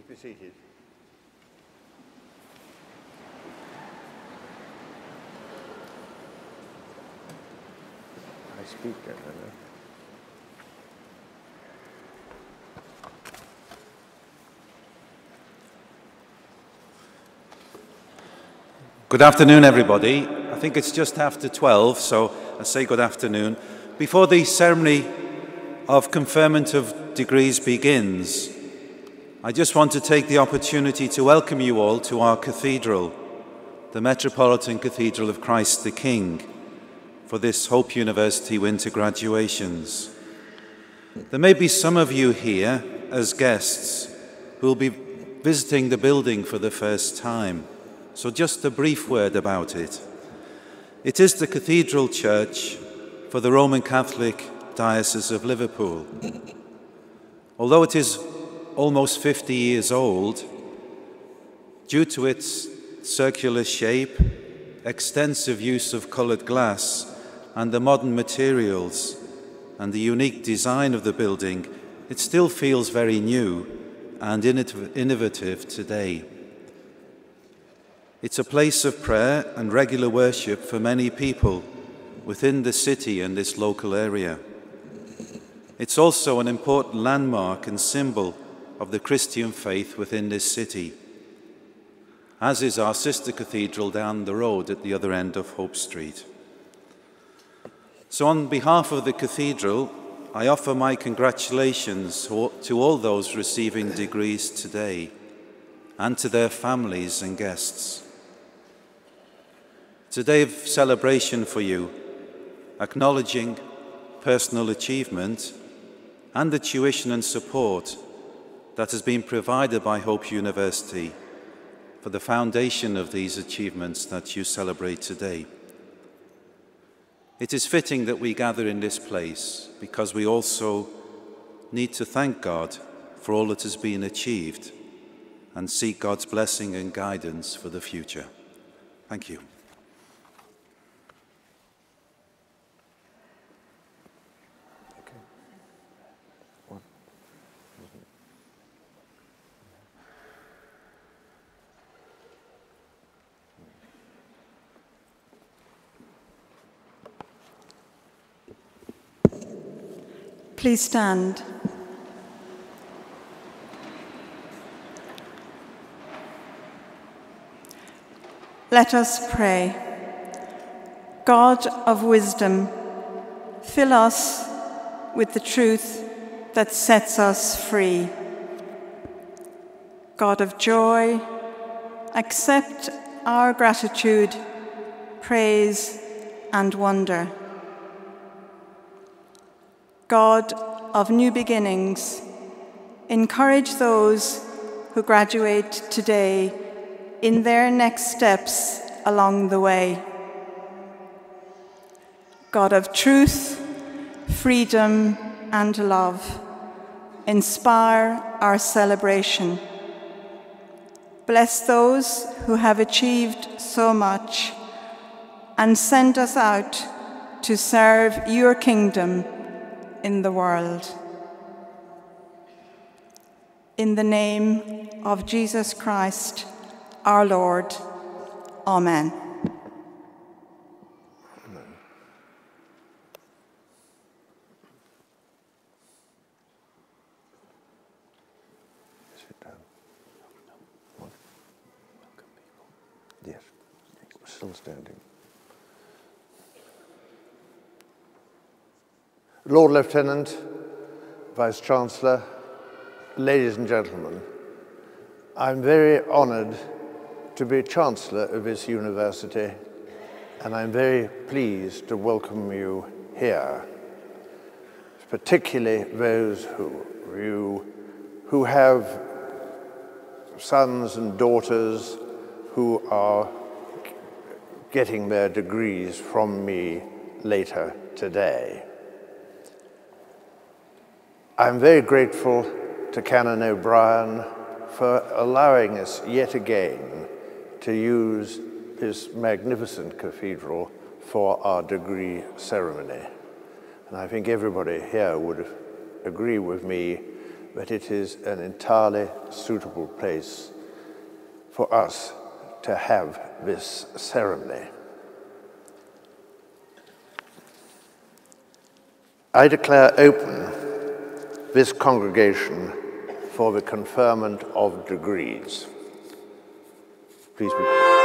Please be seated. I speak there, Good afternoon, everybody. I think it's just after 12, so I say good afternoon. Before the ceremony of conferment of degrees begins, I just want to take the opportunity to welcome you all to our cathedral, the Metropolitan Cathedral of Christ the King, for this Hope University winter graduations. There may be some of you here as guests who will be visiting the building for the first time. So just a brief word about it. It is the cathedral church for the Roman Catholic Diocese of Liverpool. Although it is almost 50 years old, due to its circular shape, extensive use of coloured glass, and the modern materials, and the unique design of the building, it still feels very new and innovative today. It's a place of prayer and regular worship for many people within the city and this local area. It's also an important landmark and symbol of the Christian faith within this city, as is our sister cathedral down the road at the other end of Hope Street. So on behalf of the cathedral, I offer my congratulations to all those receiving degrees today and to their families and guests. It's a day of celebration for you, acknowledging personal achievement and the tuition and support that has been provided by Hope University for the foundation of these achievements that you celebrate today. It is fitting that we gather in this place because we also need to thank God for all that has been achieved and seek God's blessing and guidance for the future. Thank you. Please stand. Let us pray. God of wisdom, fill us with the truth that sets us free. God of joy, accept our gratitude, praise, and wonder. God of new beginnings, encourage those who graduate today in their next steps along the way. God of truth, freedom, and love, inspire our celebration. Bless those who have achieved so much and send us out to serve your kingdom in the world. In the name of Jesus Christ, our Lord. Amen. Sit down. Yes, still standing. Lord Lieutenant, Vice-Chancellor, ladies and gentlemen, I'm very honoured to be Chancellor of this university, and I'm very pleased to welcome you here, particularly those who have sons and daughters who are getting their degrees from me later today. I'm very grateful to Canon O'Brien for allowing us yet again to use this magnificent cathedral for our degree ceremony. And I think everybody here would agree with me that it is an entirely suitable place for us to have this ceremony. I declare open this congregation for the conferment of degrees. Please be seated.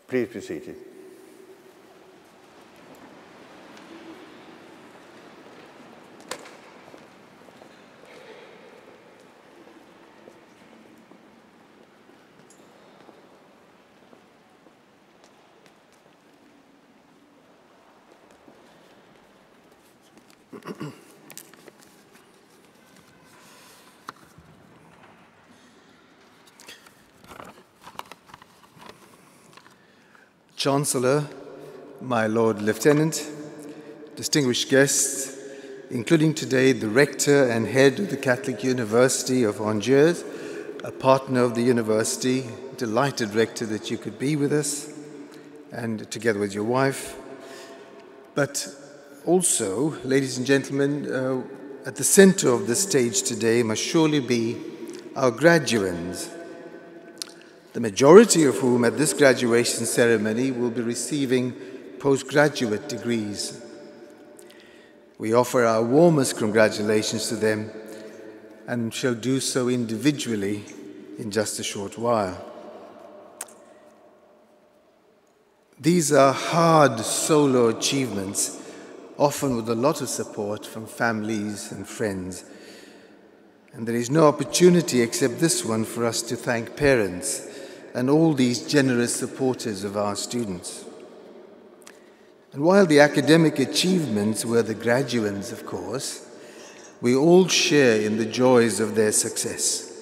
Please be seated. Chancellor, my Lord Lieutenant, distinguished guests, including today the Rector and Head of the Catholic University of Angers, a partner of the university, delighted Rector that you could be with us, and together with your wife. But also, ladies and gentlemen, at the center of the stage today must surely be our graduands, the majority of whom at this graduation ceremony will be receiving postgraduate degrees. We offer our warmest congratulations to them and shall do so individually in just a short while. These are hard solo achievements, often with a lot of support from families and friends. And there is no opportunity except this one for us to thank parents and all these generous supporters of our students. And while the academic achievements were the graduands, of course, we all share in the joys of their success.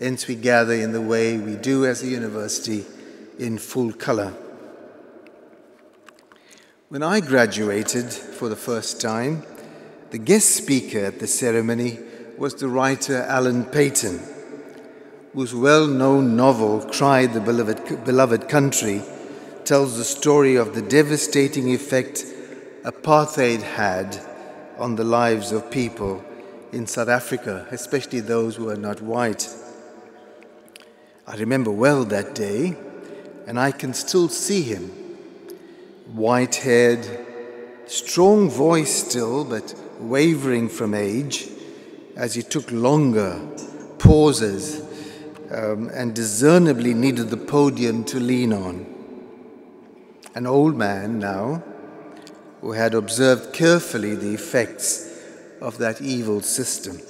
Hence we gather in the way we do as a university in full color. When I graduated for the first time, the guest speaker at the ceremony was the writer Alan Paton, whose well-known novel, Cry the Beloved Country, tells the story of the devastating effect apartheid had on the lives of people in South Africa, especially those who are not white. I remember well that day, and I can still see him, white-haired, strong voice still, but wavering from age, as he took longer pauses and discernibly needed the podium to lean on. An old man now, who had observed carefully the effects of that evil system.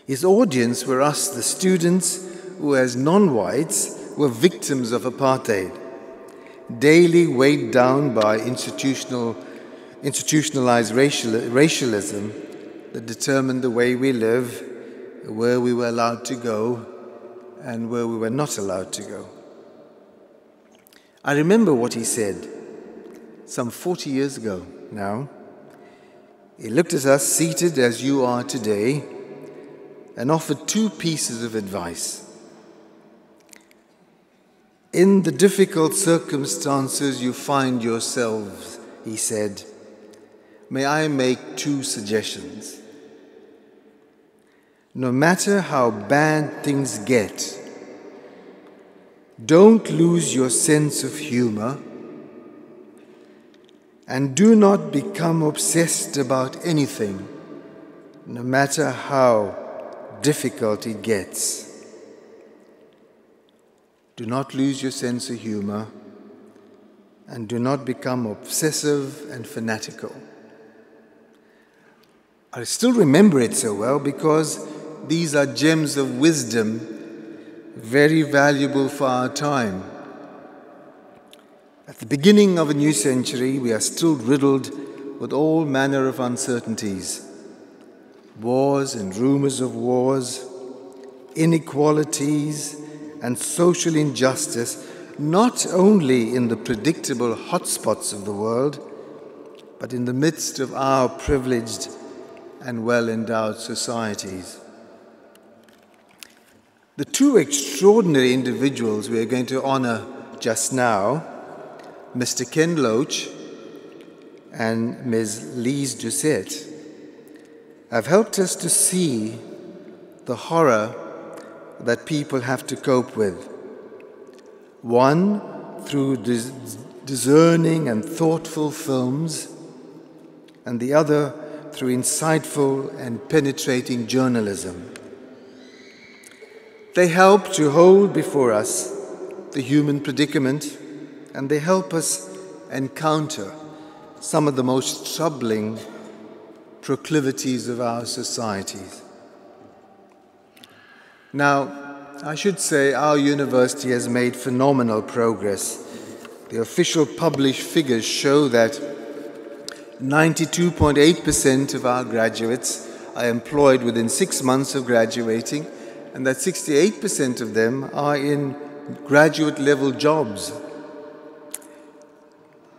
His audience were us, the students, who as non-whites were victims of apartheid, daily weighed down by institutionalized racialism that determined the way we live, where we were allowed to go, and where we were not allowed to go. I remember what he said some 40 years ago now. He looked at us seated as you are today and offered two pieces of advice. In the difficult circumstances you find yourselves, he said, may I make two suggestions. No matter how bad things get, don't lose your sense of humor, and do not become obsessed about anything, no matter how difficult it gets. Do not lose your sense of humor, and do not become obsessive and fanatical. I still remember it so well because these are gems of wisdom, very valuable for our time. At the beginning of a new century, we are still riddled with all manner of uncertainties. Wars and rumors of wars, inequalities and social injustice, not only in the predictable hotspots of the world, but in the midst of our privileged and well-endowed societies. The two extraordinary individuals we are going to honor just now, Mr. Ken Loach and Ms. Lise Doucette, have helped us to see the horror that people have to cope with. One, through discerning and thoughtful films, and the other through insightful and penetrating journalism. They help to hold before us the human predicament, and they help us encounter some of the most troubling proclivities of our societies. Now, I should say our university has made phenomenal progress. The official published figures show that 92.8% of our graduates are employed within 6 months of graduating, and that 68% of them are in graduate-level jobs.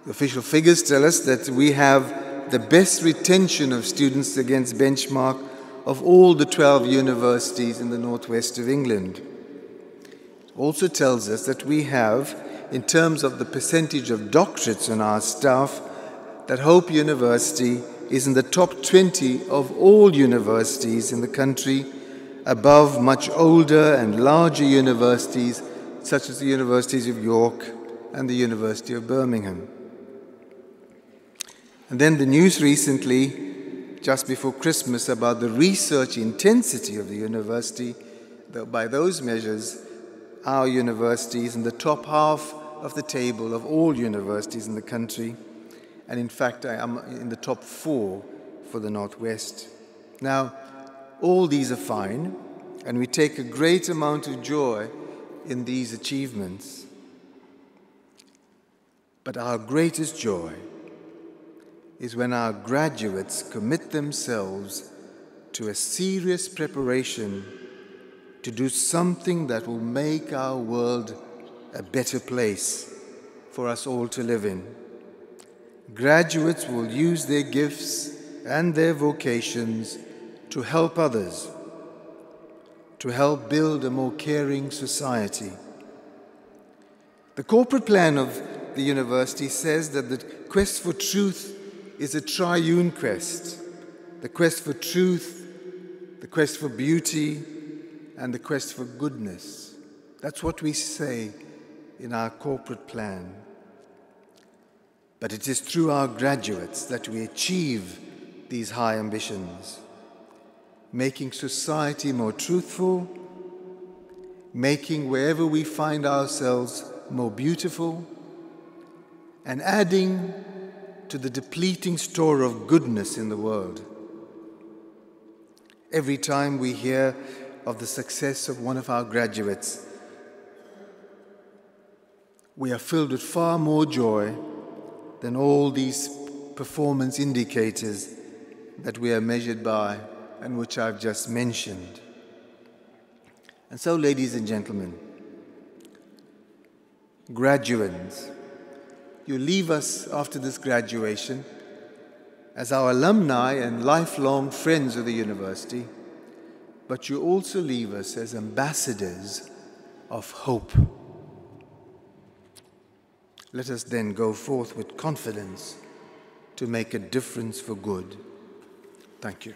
The official figures tell us that we have the best retention of students against benchmark of all the 12 universities in the northwest of England. It also tells us that we have, in terms of the percentage of doctorates on our staff, that Hope University is in the top 20 of all universities in the country, above much older and larger universities such as the Universities of York and the University of Birmingham. And then the news recently, just before Christmas, about the research intensity of the university. By those measures, our university is in the top half of the table of all universities in the country. And in fact, I am in the top 4 for the Northwest. Now, all these are fine, and we take a great amount of joy in these achievements. But our greatest joy is when our graduates commit themselves to a serious preparation to do something that will make our world a better place for us all to live in. Graduates will use their gifts and their vocations to help others, to help build a more caring society. The corporate plan of the university says that the quest for truth is a triune quest: the quest for truth, the quest for beauty, and the quest for goodness. That's what we say in our corporate plan. But it is through our graduates that we achieve these high ambitions, making society more truthful, making wherever we find ourselves more beautiful, and adding to the depleting store of goodness in the world. Every time we hear of the success of one of our graduates, we are filled with far more joy than all these performance indicators that we are measured by and which I've just mentioned. And so, ladies and gentlemen, graduands, you leave us after this graduation as our alumni and lifelong friends of the university, but you also leave us as ambassadors of hope. Let us then go forth with confidence to make a difference for good. Thank you.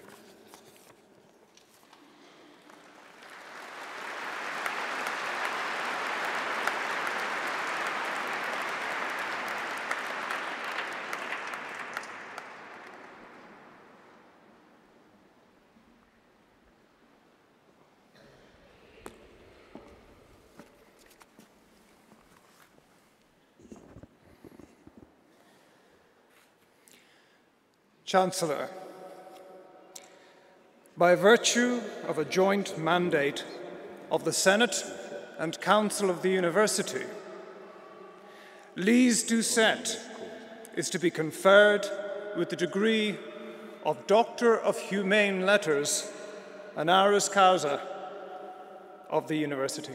Chancellor, by virtue of a joint mandate of the Senate and Council of the University, Lise Doucette is to be conferred with the degree of Doctor of Humane Letters, honoris causa, of the University.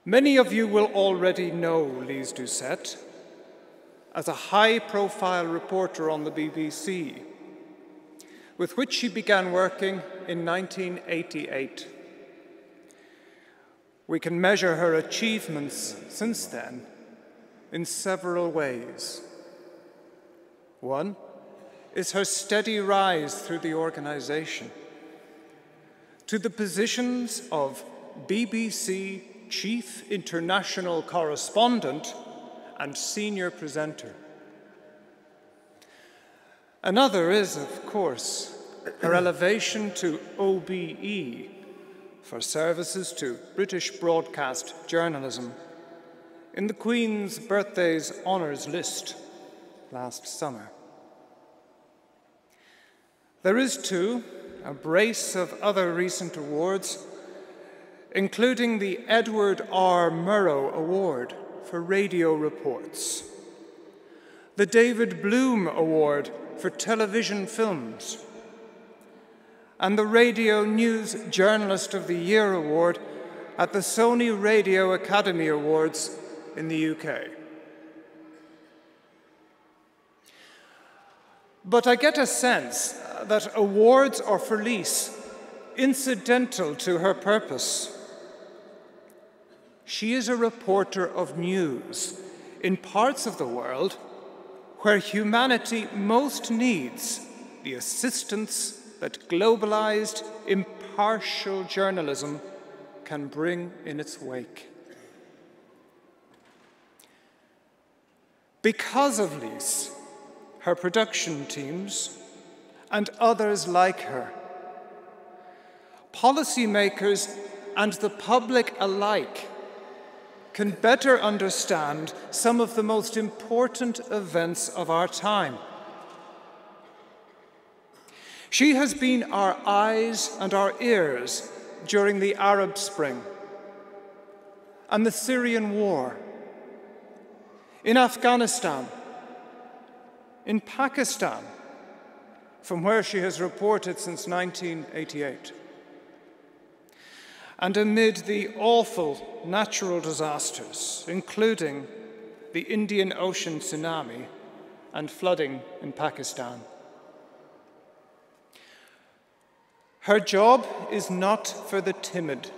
Many of you will already know Lise Doucette as a high-profile reporter on the BBC, with which she began working in 1988. We can measure her achievements since then in several ways. One is her steady rise through the organisation to the positions of BBC Chief International Correspondent and Senior Presenter. Another is, of course, her elevation to OBE for services to British broadcast journalism in the Queen's Birthdays Honours List last summer. There is, too, a brace of other recent awards, including the Edward R. Murrow Award for Radio Reports, the David Bloom Award for Television Films, and the Radio News Journalist of the Year Award at the Sony Radio Academy Awards in the UK. But I get a sense that awards are for Lise incidental to her purpose. She is a reporter of news in parts of the world where humanity most needs the assistance that globalized, impartial journalism can bring in its wake. Because of Lise, her production teams, and others like her, policymakers and the public alike can better understand some of the most important events of our time. She has been our eyes and our ears during the Arab Spring and the Syrian war, in Afghanistan, in Pakistan, from where she has reported since 1988, and amid the awful natural disasters, including the Indian Ocean tsunami and flooding in Pakistan. Her job is not for the timid.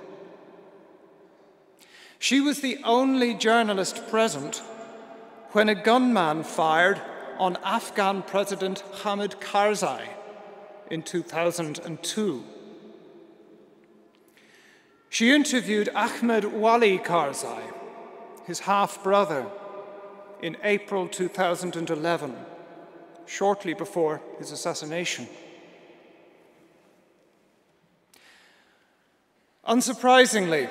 She was the only journalist present when a gunman fired on Afghan President Hamid Karzai in 2002. She interviewed Ahmed Wali Karzai, his half-brother, in April 2011, shortly before his assassination. Unsurprisingly,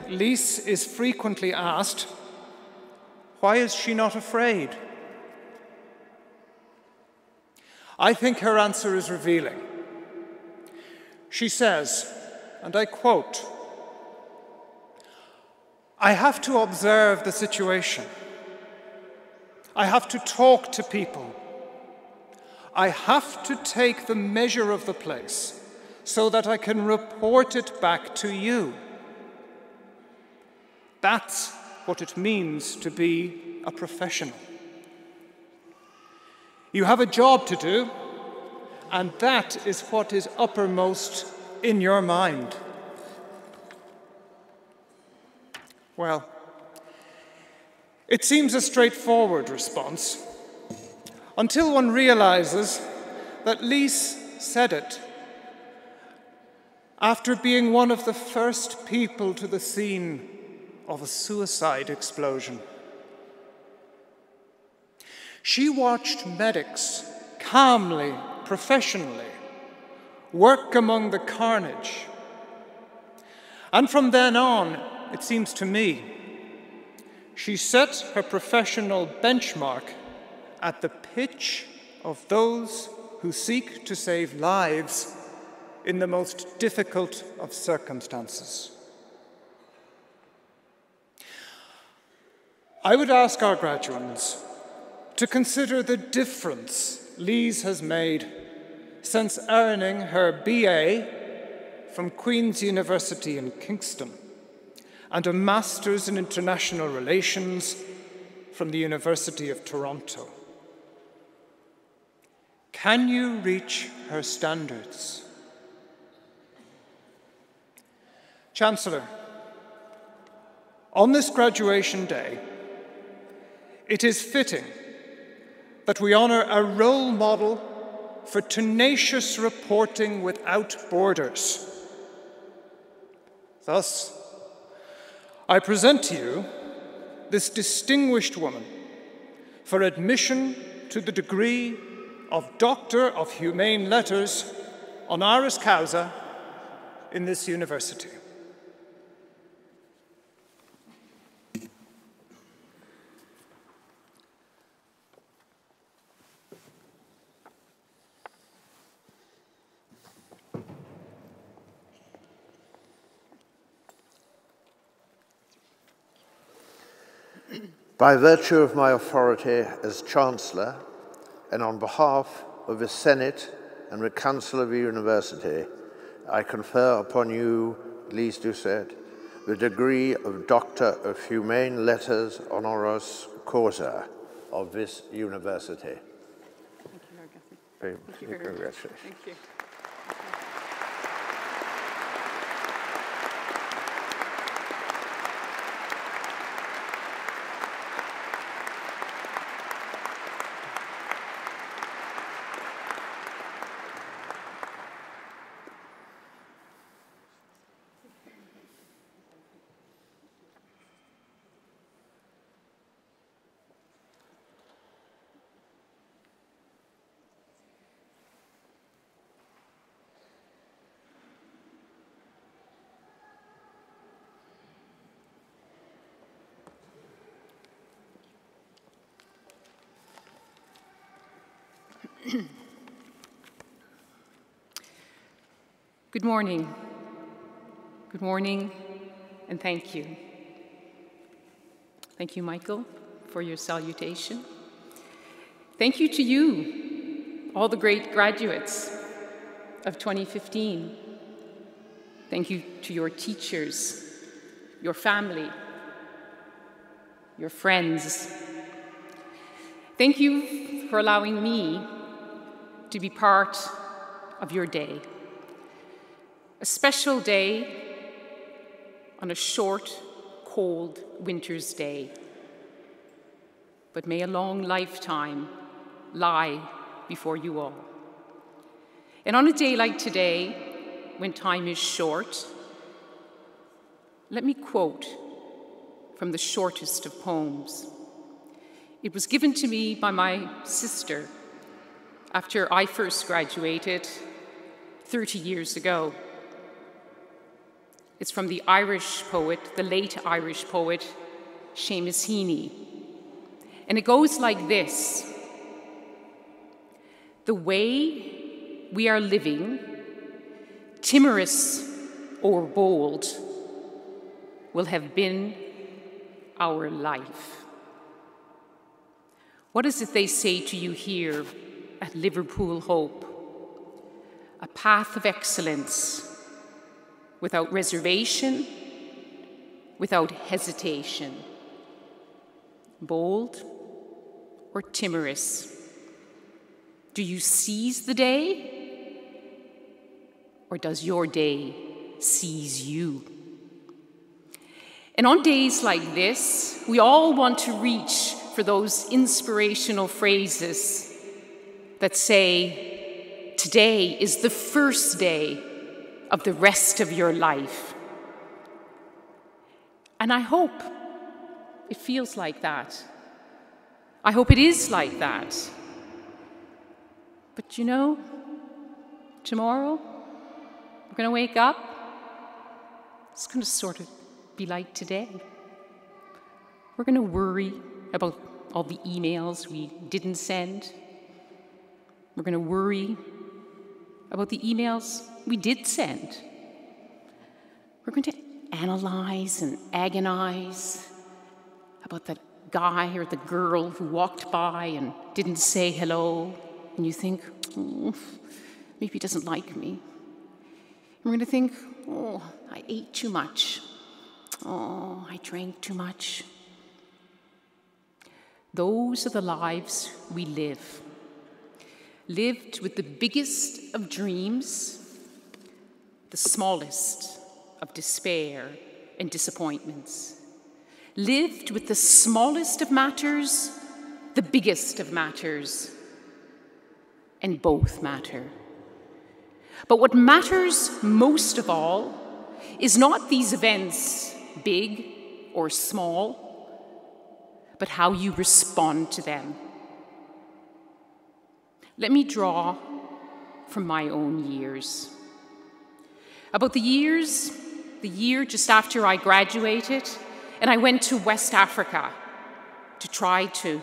Lise is frequently asked, why is she not afraid? I think her answer is revealing. She says, and I quote, "I have to observe the situation. I have to talk to people. I have to take the measure of the place so that I can report it back to you. That's what it means to be a professional. You have a job to do, and that is what is uppermost in your mind." Well, it seems a straightforward response until one realizes that Lise said it after being one of the first people to the scene of a suicide explosion. She watched medics calmly, professionally, work among the carnage. And from then on, it seems to me, she set her professional benchmark at the pitch of those who seek to save lives in the most difficult of circumstances. I would ask our graduates to consider the difference Lise has made since earning her BA from Queen's University in Kingston and a Master's in International Relations from the University of Toronto. Can you reach her standards? Chancellor, on this graduation day, it is fitting that we honour a role model for tenacious reporting without borders. Thus, I present to you this distinguished woman for admission to the degree of Doctor of Humane Letters honoris causa in this university. By virtue of my authority as Chancellor, and on behalf of the Senate and the Council of the University, I confer upon you, Lise Doucet, the degree of Doctor of Humane Letters honoris causa of this university. Thank you, Lord Guthrie. Congratulations. Thank you. Good morning. Good morning, and thank you. Thank you, Michael, for your salutation. Thank you to you, all the great graduates of 2015. Thank you to your teachers, your family, your friends. Thank you for allowing me to be part of your day. A special day on a short, cold winter's day. But may a long lifetime lie before you all. And on a day like today, when time is short, let me quote from the shortest of poems. It was given to me by my sister after I first graduated 30 years ago. It's from the Irish poet, the late Irish poet, Seamus Heaney. And it goes like this: the way we are living, timorous or bold, will have been our life. What is it they say to you here at Liverpool Hope? A path of excellence, without reservation, without hesitation. Bold or timorous? Do you seize the day, or does your day seize you? And on days like this, we all want to reach for those inspirational phrases that say, today is the first day of the rest of your life. And I hope it feels like that. I hope it is like that. But you know, tomorrow, we're going to wake up. It's going to sort of be like today. We're going to worry about all the emails we didn't send. We're going to worry about the emails we did send. We're going to analyze and agonize about that guy or the girl who walked by and didn't say hello, and you think, oh, maybe he doesn't like me. And we're going to think, oh, I ate too much. Oh, I drank too much. Those are the lives we live. Lived with the biggest of dreams, the smallest of despair and disappointments. Lived with the smallest of matters, the biggest of matters, and both matter. But what matters most of all is not these events, big or small, but how you respond to them. Let me draw from my own years. About the year just after I graduated, and I went to West Africa to try to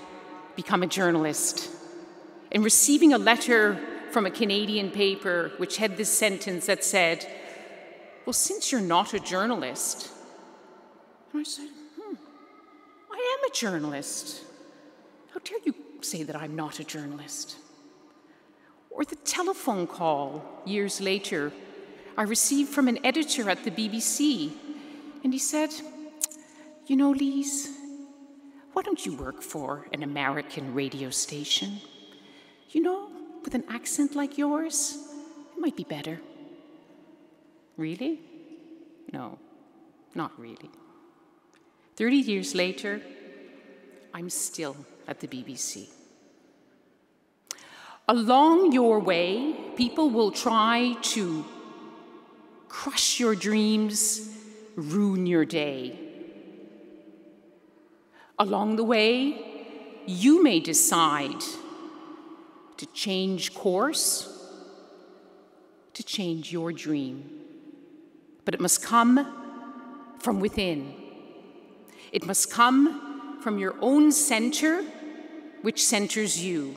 become a journalist. And receiving a letter from a Canadian paper which had this sentence that said, well, since you're not a journalist. And I said, I am a journalist. How dare you say that I'm not a journalist? Or the telephone call years later I received from an editor at the BBC, and he said, you know, Lise, why don't you work for an American radio station? You know, with an accent like yours, it might be better. Really? No, not really. 30 years later, I'm still at the BBC. Along your way, people will try to crush your dreams, ruin your day. Along the way, you may decide to change course, to change your dream. But it must come from within. It must come from your own center, which centers you.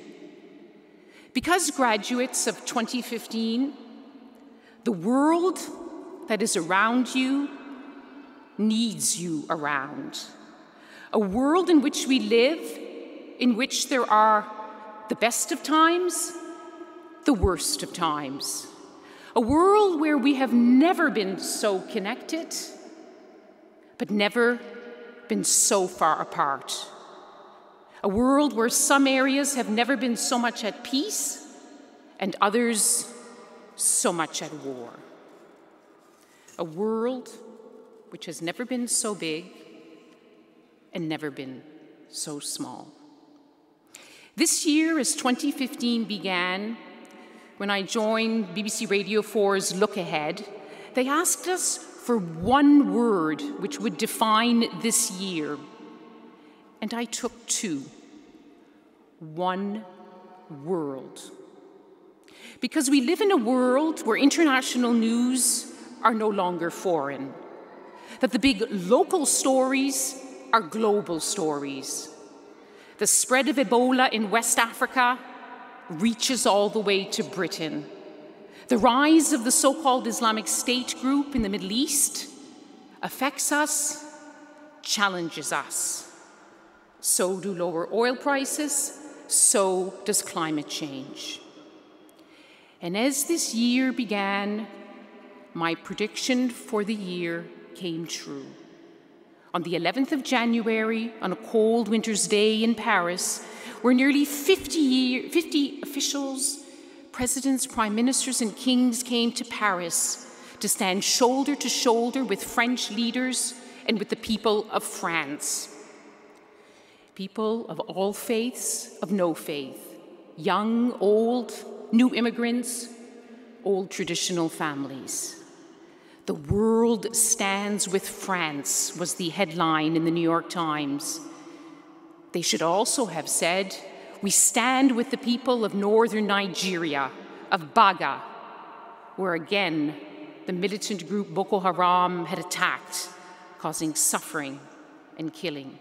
Because graduates of 2015, the world that is around you needs you around. A world in which we live, in which there are the best of times, the worst of times. A world where we have never been so connected, but never been so far apart. A world where some areas have never been so much at peace and others so much at war. A world which has never been so big and never been so small. This year, as 2015 began, when I joined BBC Radio 4's Look Ahead, they asked us for one word which would define this year. And I took two. One world. Because we live in a world where international news are no longer foreign. That the big local stories are global stories. The spread of Ebola in West Africa reaches all the way to Britain. The rise of the so-called Islamic State group in the Middle East affects us, challenges us. So do lower oil prices, so does climate change. And as this year began, my prediction for the year came true. On the 11th of January, on a cold winter's day in Paris, where nearly 50 officials, presidents, prime ministers, and kings came to Paris to stand shoulder to shoulder with French leaders and with the people of France. People of all faiths, of no faith, young, old, new immigrants, old traditional families. The world stands with France was the headline in the New York Times. They should also have said, we stand with the people of northern Nigeria, of Baga, where again the militant group Boko Haram had attacked, causing suffering and killing.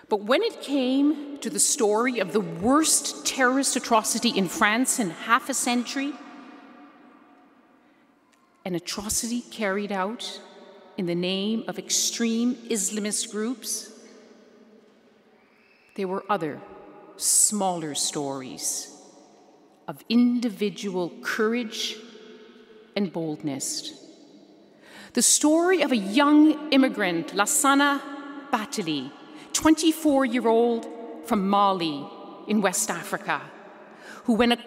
But when it came to the story of the worst terrorist atrocity in France in half a century, an atrocity carried out in the name of extreme Islamist groups, there were other, smaller stories of individual courage and boldness. The story of a young immigrant, Lassana Batili, 24-year-old from Mali in West Africa, who when a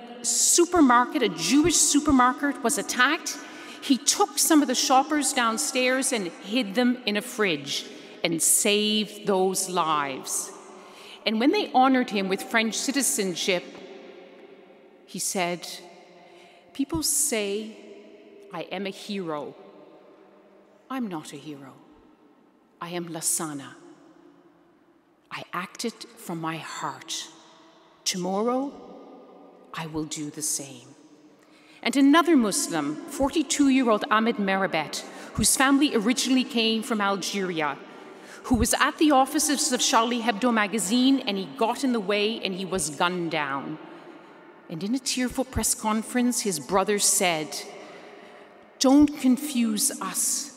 Jewish supermarket was attacked, he took some of the shoppers downstairs and hid them in a fridge and saved those lives. And when they honored him with French citizenship, he said, "People say I am a hero. I'm not a hero. I am Lassana. I acted from my heart. Tomorrow, I will do the same." And another Muslim, 42-year-old Ahmed Merabet, whose family originally came from Algeria, who was at the offices of Charlie Hebdo magazine, and he got in the way and he was gunned down. And in a tearful press conference, his brother said, "Don't confuse us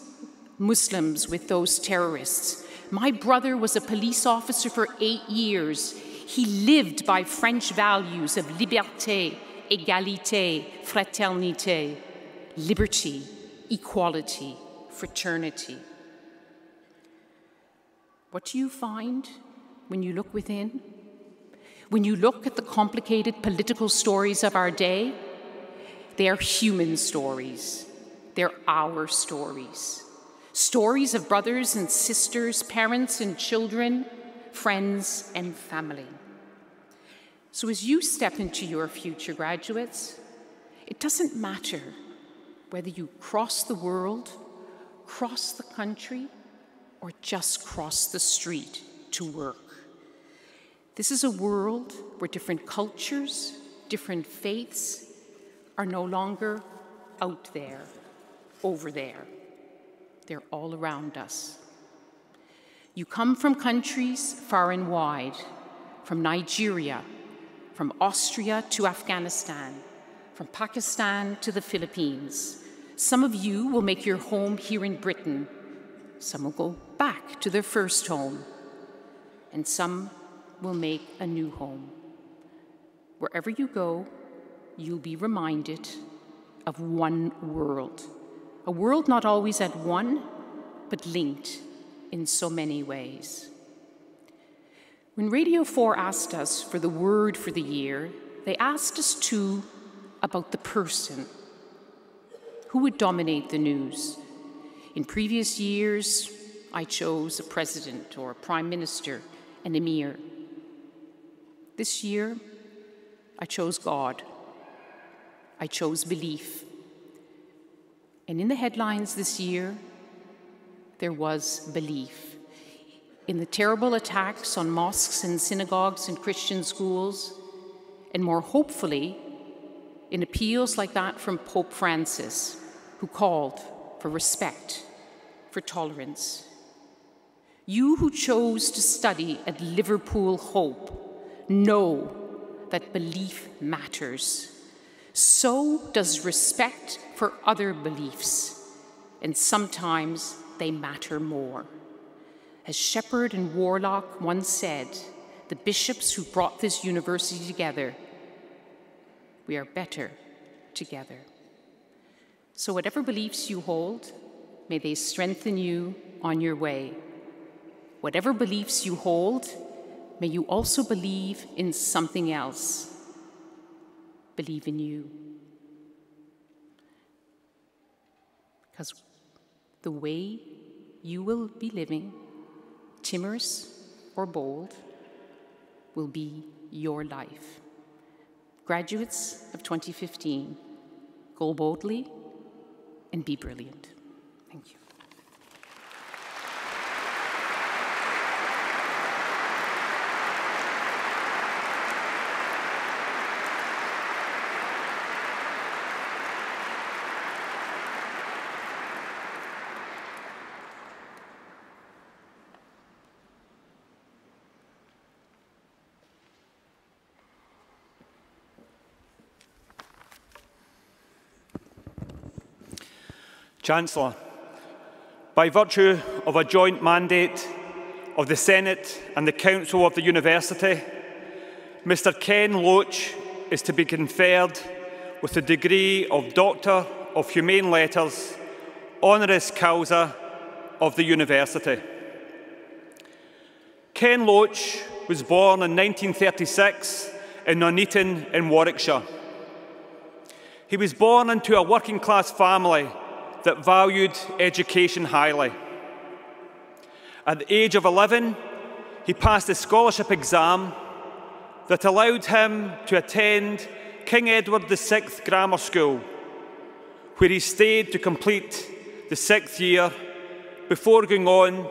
Muslims with those terrorists. My brother was a police officer for 8 years. He lived by French values of liberté, égalité, fraternité, liberty, equality, fraternity." What do you find when you look within? When you look at the complicated political stories of our day, they are human stories. They're our stories. Stories of brothers and sisters, parents and children, friends and family. So as you step into your future, graduates, it doesn't matter whether you cross the world, cross the country, or just cross the street to work. This is a world where different cultures, different faiths are no longer out there, over there. They're all around us. You come from countries far and wide, from Nigeria, from Austria to Afghanistan, from Pakistan to the Philippines. Some of you will make your home here in Britain. Some will go back to their first home, and some will make a new home. Wherever you go, you'll be reminded of one world, a world not always at one, but linked in so many ways. When Radio 4 asked us for the word for the year, they asked us too about the person. Who would dominate the news? In previous years, I chose a president or a prime minister, an emir. This year, I chose God. I chose belief. And in the headlines this year, there was belief. In the terrible attacks on mosques and synagogues and Christian schools, and more hopefully, in appeals like that from Pope Francis, who called for respect, for tolerance. You who chose to study at Liverpool Hope know that belief matters. So does respect for other beliefs, and sometimes they matter more. As Shepherd and Warlock once said, the bishops who brought this university together, we are better together. So whatever beliefs you hold, may they strengthen you on your way. Whatever beliefs you hold, may you also believe in something else. Believe in you. Because the way you will be living, timorous or bold, will be your life. Graduates of 2015, go boldly and be brilliant. Thank you. Chancellor, by virtue of a joint mandate of the Senate and the Council of the University, Mr. Ken Loach is to be conferred with the degree of Doctor of Humane Letters, honoris causa of the University. Ken Loach was born in 1936 in Nuneaton in Warwickshire. He was born into a working-class family that valued education highly. At the age of 11, he passed a scholarship exam that allowed him to attend King Edward VI Grammar School, where he stayed to complete the 6th year before going on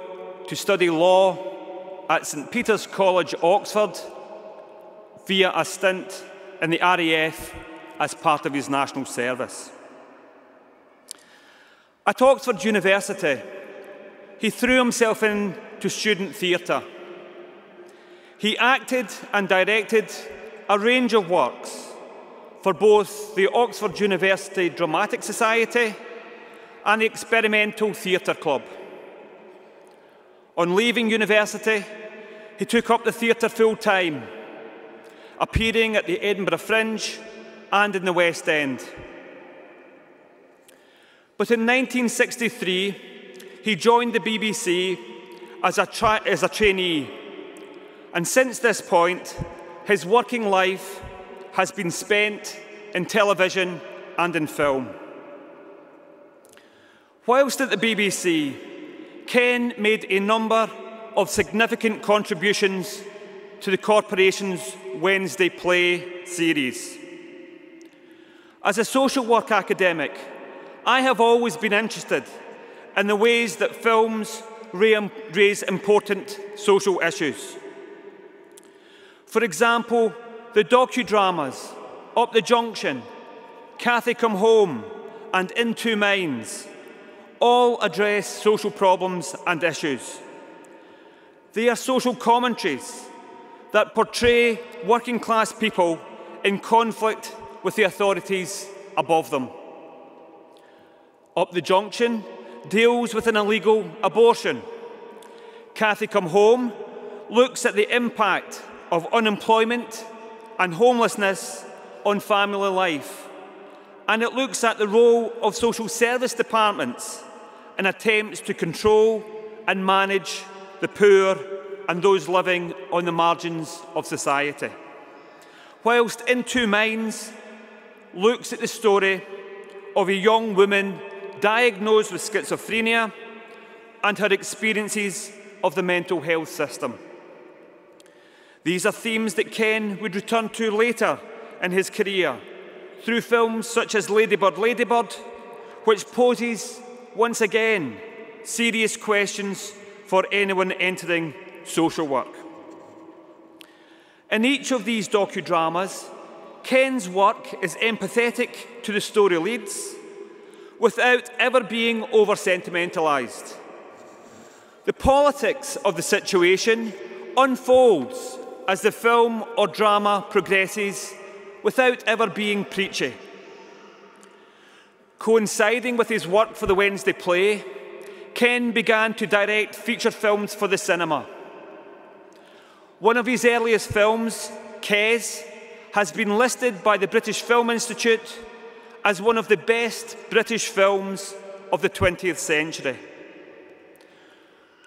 to study law at St Peter's College, Oxford, via a stint in the RAF as part of his national service. At Oxford University, he threw himself into student theatre. He acted and directed a range of works for both the Oxford University Dramatic Society and the Experimental Theatre Club. On leaving university, he took up the theatre full-time, appearing at the Edinburgh Fringe and in the West End. But in 1963, he joined the BBC as a trainee, and since this point, his working life has been spent in television and in film. Whilst at the BBC, Ken made a number of significant contributions to the corporation's Wednesday Play series. As a social work academic, I have always been interested in the ways that films raise important social issues. For example, the docudramas Up the Junction, Cathy Come Home and In Two Minds all address social problems and issues. They are social commentaries that portray working-class people in conflict with the authorities above them. Up the Junction deals with an illegal abortion. Cathy Come Home looks at the impact of unemployment and homelessness on family life, and it looks at the role of social service departments in attempts to control and manage the poor and those living on the margins of society. Whilst In Two Minds looks at the story of a young woman diagnosed with schizophrenia and her experiences of the mental health system. These are themes that Ken would return to later in his career through films such as Ladybird, Ladybird, which poses, once again, serious questions for anyone entering social work. In each of these docudramas, Ken's work is empathetic to the story leads without ever being over-sentimentalised. The politics of the situation unfolds as the film or drama progresses without ever being preachy. Coinciding with his work for the Wednesday Play, Ken began to direct feature films for the cinema. One of his earliest films, Kes, has been listed by the British Film Institute as one of the best British films of the 20th century.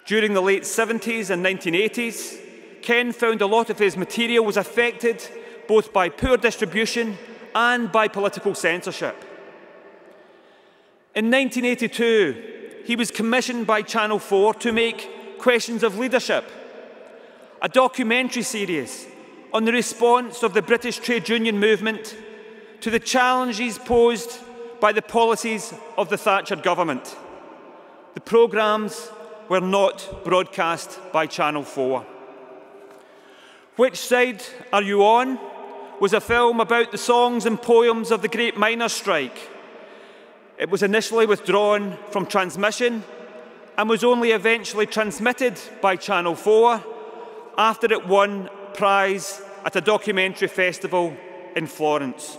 During the late 70s and 1980s, Ken found a lot of his material was affected both by poor distribution and by political censorship. In 1982, he was commissioned by Channel 4 to make Questions of Leadership, a documentary series on the response of the British trade union movement to the challenges posed by the policies of the Thatcher government. The programmes were not broadcast by Channel 4. Which Side Are You On? Was a film about the songs and poems of the Great Miners' Strike. It was initially withdrawn from transmission and was only eventually transmitted by Channel 4 after it won a prize at a documentary festival in Florence.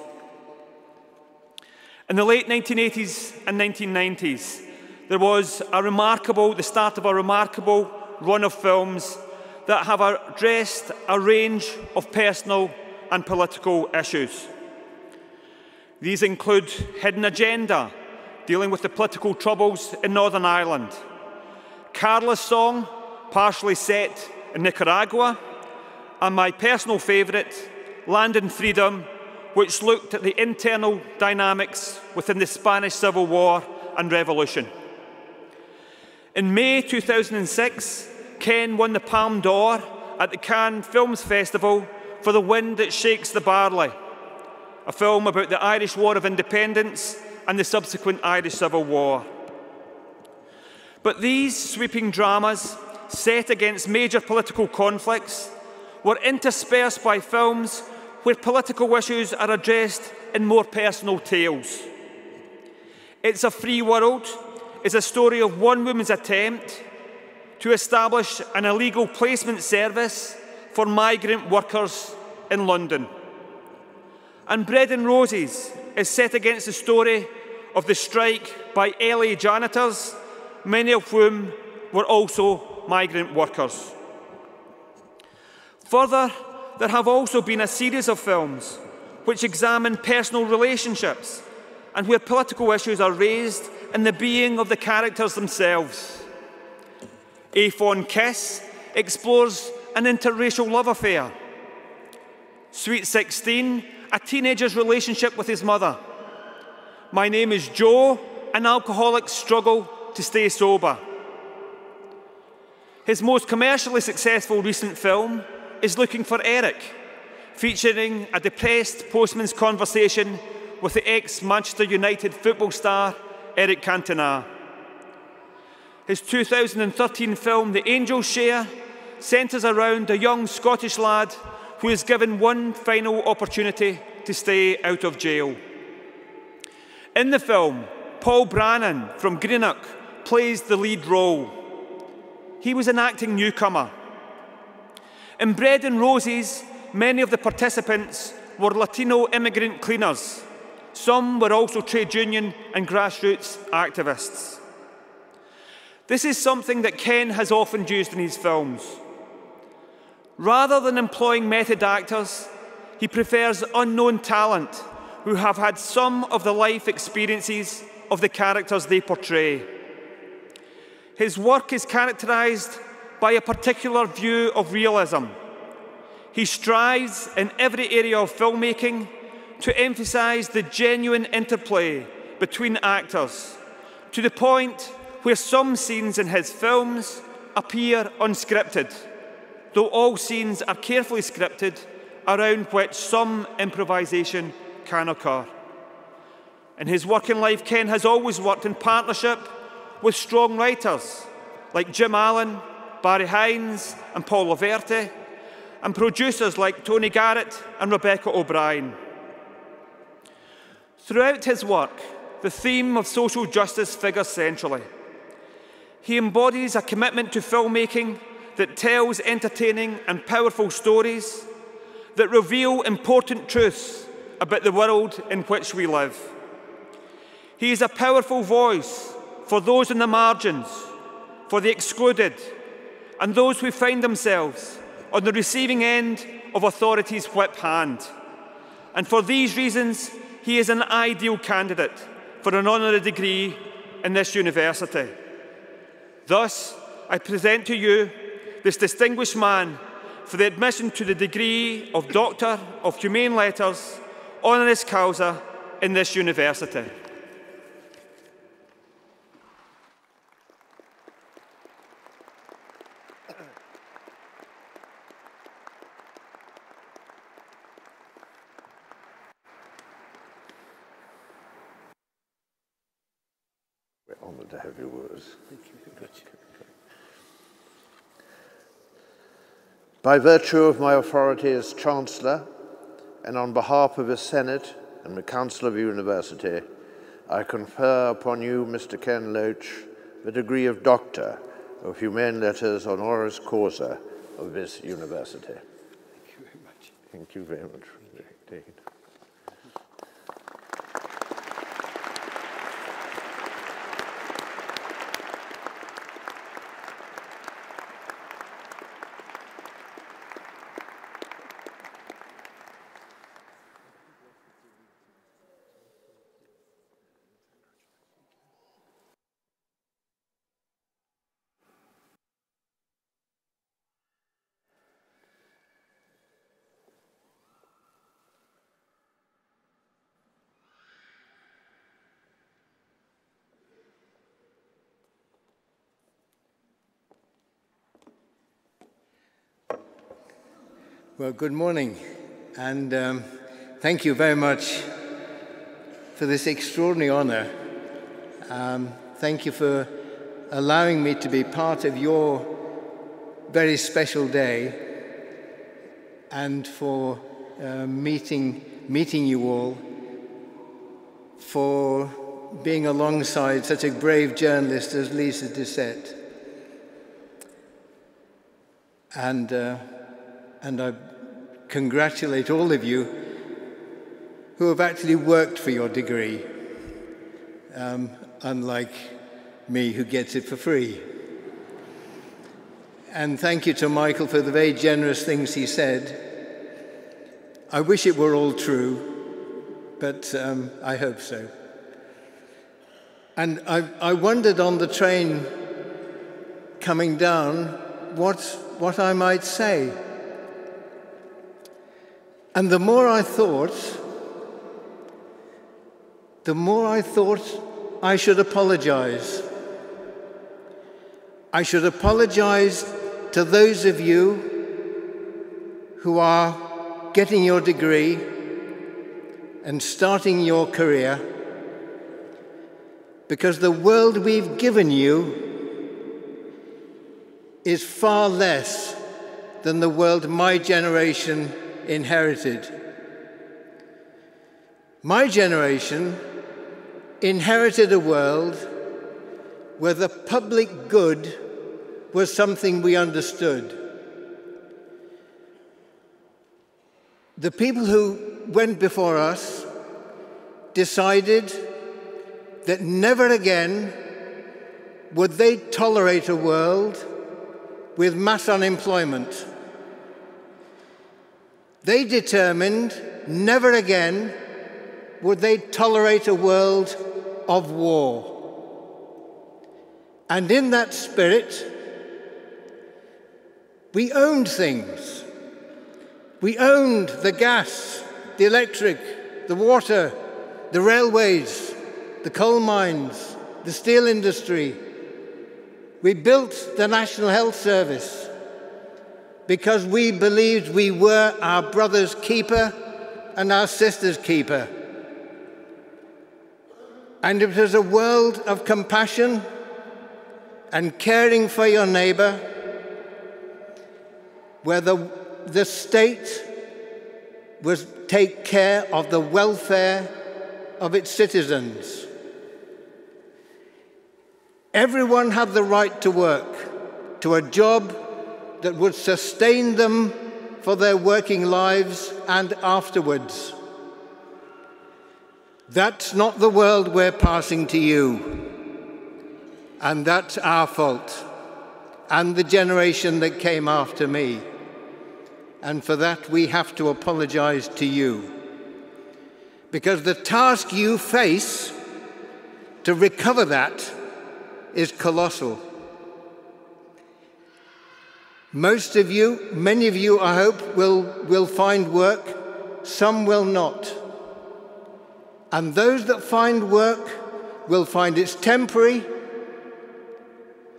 In the late 1980s and 1990s, there was the start of a remarkable run of films that have addressed a range of personal and political issues. These include Hidden Agenda, dealing with the political troubles in Northern Ireland, Carla's Song, partially set in Nicaragua, and my personal favourite, Land and Freedom, which looked at the internal dynamics within the Spanish Civil War and Revolution. In May 2006, Ken won the Palme d'Or at the Cannes Films Festival for The Wind That Shakes the Barley, a film about the Irish War of Independence and the subsequent Irish Civil War. But these sweeping dramas, set against major political conflicts, were interspersed by films where political issues are addressed in more personal tales. It's a Free World is a story of one woman's attempt to establish an illegal placement service for migrant workers in London. And Bread and Roses is set against the story of the strike by LA janitors, many of whom were also migrant workers. Further, there have also been a series of films which examine personal relationships and where political issues are raised in the being of the characters themselves. A Fond Kiss explores an interracial love affair. Sweet 16, a teenager's relationship with his mother. My Name is Joe, an alcoholic's struggle to stay sober. His most commercially successful recent film is Looking for Eric, featuring a depressed postman's conversation with the ex-Manchester United football star Eric Cantona. His 2013 film The Angel's Share centres around a young Scottish lad who is given one final opportunity to stay out of jail. In the film, Paul Brannan from Greenock plays the lead role. He was an acting newcomer. In Bread and Roses, many of the participants were Latino immigrant cleaners. Some were also trade union and grassroots activists. This is something that Ken has often used in his films. Rather than employing method actors, he prefers unknown talent who have had some of the life experiences of the characters they portray. His work is characterised by a particular view of realism. He strives in every area of filmmaking to emphasise the genuine interplay between actors, to the point where some scenes in his films appear unscripted, though all scenes are carefully scripted, around which some improvisation can occur. In his working life, Ken has always worked in partnership with strong writers like Jim Allen, Barry Hines and Paul Laverty, and producers like Tony Garrett and Rebecca O'Brien. Throughout his work, the theme of social justice figures centrally. He embodies a commitment to filmmaking that tells entertaining and powerful stories that reveal important truths about the world in which we live. He is a powerful voice for those in the margins, for the excluded, and those who find themselves on the receiving end of authority's whip hand. And for these reasons, he is an ideal candidate for an honorary degree in this university. Thus, I present to you this distinguished man for the admission to the degree of Doctor of Humane Letters, honoris causa, in this university. We're honoured to have your words. Thank you very much. By virtue of my authority as Chancellor, and on behalf of the Senate and the Council of the University, I confer upon you, Mr. Ken Loach, the degree of Doctor of Humane Letters honoris causa of this university. Thank you very much. Thank you very much indeed. Well, good morning, and thank you very much for this extraordinary honor. Thank you for allowing me to be part of your very special day and for meeting you all, for being alongside such a brave journalist as Lisa Doucette. And I congratulate all of you who have actually worked for your degree, unlike me, who gets it for free. And thank you to Michael for the very generous things he said. I wish it were all true, but I hope so. And I wondered on the train coming down what I might say. And the more I thought I should apologize. I should apologize to those of you who are getting your degree and starting your career, because the world we've given you is far less than the world my generation inherited. My generation inherited a world where the public good was something we understood. The people who went before us decided that never again would they tolerate a world with mass unemployment. They determined never again would they tolerate a world of war. And in that spirit, we owned things. We owned the gas, the electric, the water, the railways, the coal mines, the steel industry. We built the National Health Service because we believed we were our brother's keeper and our sister's keeper. And it was a world of compassion and caring for your neighbor, where the state was take care of the welfare of its citizens. Everyone had the right to work, to a job that would sustain them for their working lives and afterwards. That's not the world we're passing to you. And that's our fault, and the generation that came after me. And for that, we have to apologize to you. Because the task you face to recover that is colossal. Most of you, many of you, I hope, will find work. Some will not. And those that find work will find it's temporary.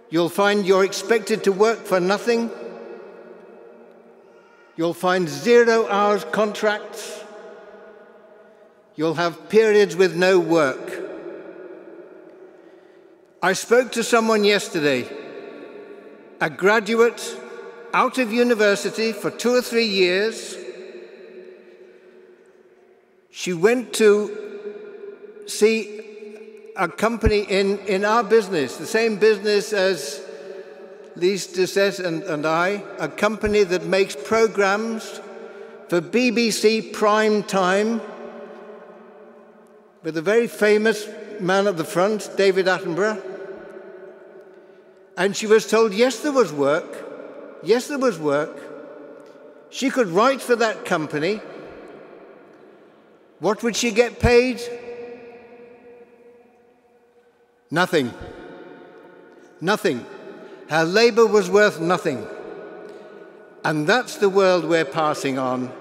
You'll find you're expected to work for nothing. You'll find 0 hours contracts. You'll have periods with no work. I spoke to someone yesterday, a graduate out of university for 2 or 3 years. She went to see a company in our business, the same business as Lisa Doucette and I, a company that makes programs for BBC prime time with a very famous man at the front, David Attenborough. And she was told, yes, there was work. Yes, there was work. She could write for that company. What would she get paid? Nothing. Nothing. Her labor was worth nothing. And that's the world we're passing on,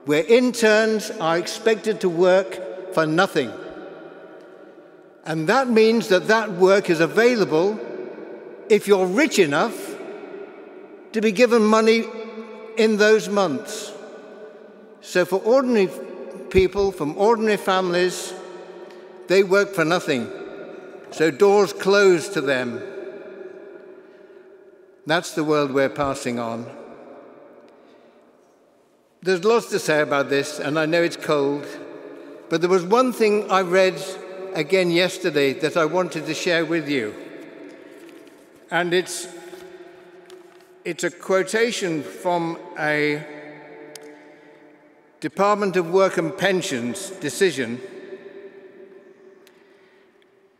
where interns are expected to work for nothing. And that means that that work is available if you're rich enough to be given money in those months. So for ordinary people from ordinary families, they work for nothing. So doors close to them. That's the world we're passing on. There's lots to say about this, and I know it's cold, but there was one thing I read again yesterday that I wanted to share with you. And it's a quotation from a Department of Work and Pensions decision,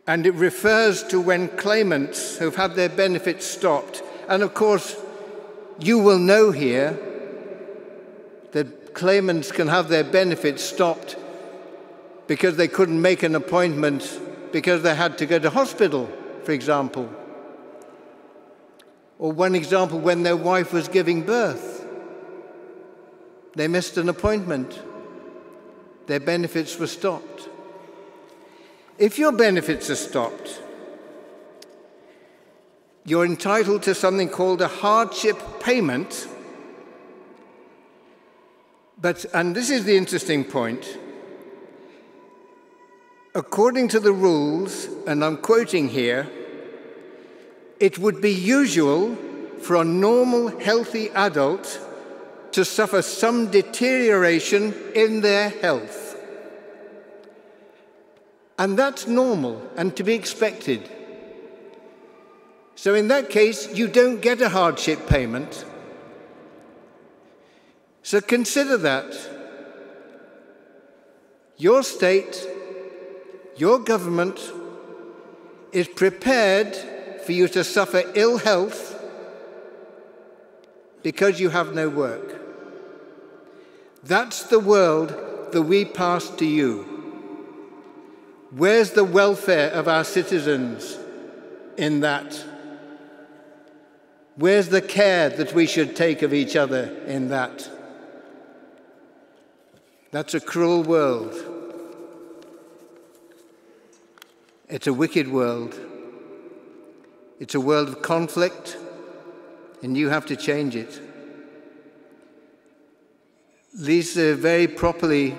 and it refers to when claimants who've had their benefits stopped. And of course, you will know here that claimants can have their benefits stopped because they couldn't make an appointment because they had to go to hospital, for example. Or one example, when their wife was giving birth, they missed an appointment. Their benefits were stopped. If your benefits are stopped, you're entitled to something called a hardship payment. And this is the interesting point, according to the rules, and I'm quoting here, it would be usual for a normal, healthy adult to suffer some deterioration in their health. And that's normal and to be expected. So in that case, you don't get a hardship payment. So consider that. Your state, your government is prepared for you to suffer ill health because you have no work. That's the world that we pass to you. Where's the welfare of our citizens in that? Where's the care that we should take of each other in that? That's a cruel world. It's a wicked world. It's a world of conflict, and you have to change it. Lisa very properly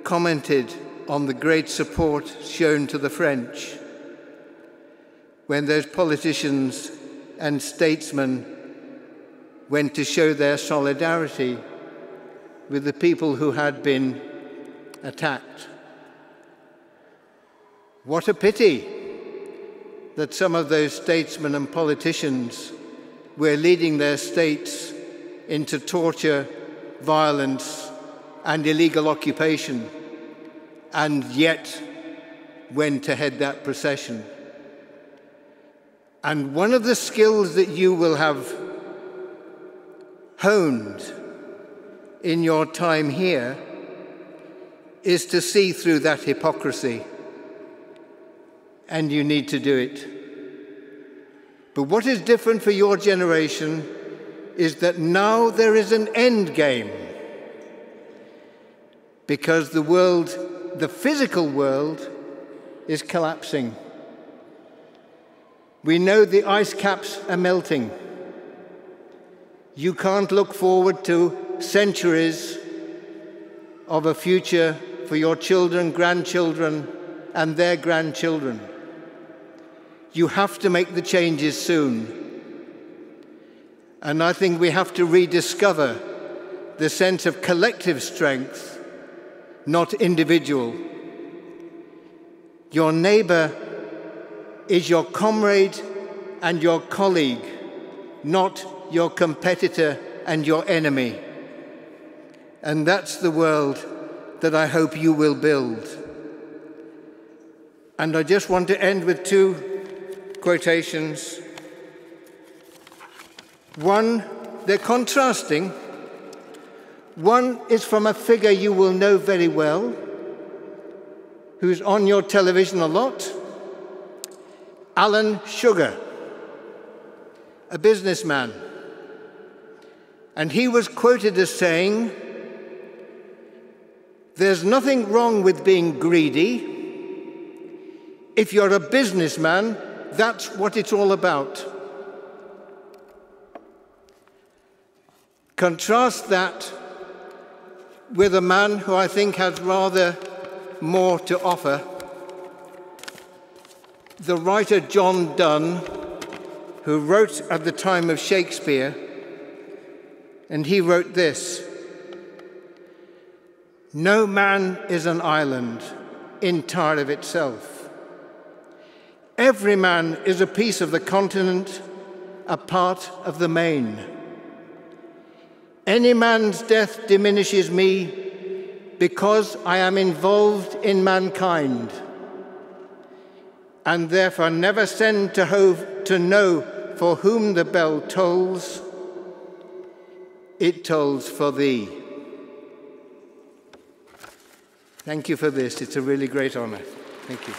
commented on the great support shown to the French when those politicians and statesmen went to show their solidarity with the people who had been attacked. What a pity that some of those statesmen and politicians were leading their states into torture, violence, and illegal occupation, and yet went to head that procession. And one of the skills that you will have honed in your time here is to see through that hypocrisy. And you need to do it. But what is different for your generation is that now there is an end game. Because the world, the physical world, is collapsing. We know the ice caps are melting. You can't look forward to centuries of a future for your children, grandchildren, and their grandchildren. You have to make the changes soon. And I think we have to rediscover the sense of collective strength, not individual. Your neighbor is your comrade and your colleague, not your competitor and your enemy. And that's the world that I hope you will build. And I just want to end with two quotations. One, they're contrasting. One is from a figure you will know very well, who's on your television a lot, Alan Sugar, a businessman. And he was quoted as saying, "There's nothing wrong with being greedy. If you're a businessman, that's what it's all about." Contrast that with a man who I think has rather more to offer, the writer John Donne, who wrote at the time of Shakespeare, and he wrote this: "No man is an island entire of itself. Every man is a piece of the continent, a part of the main. Any man's death diminishes me because I am involved in mankind, and therefore never send to know for whom the bell tolls. It tolls for thee." Thank you for this. It's a really great honor. Thank you.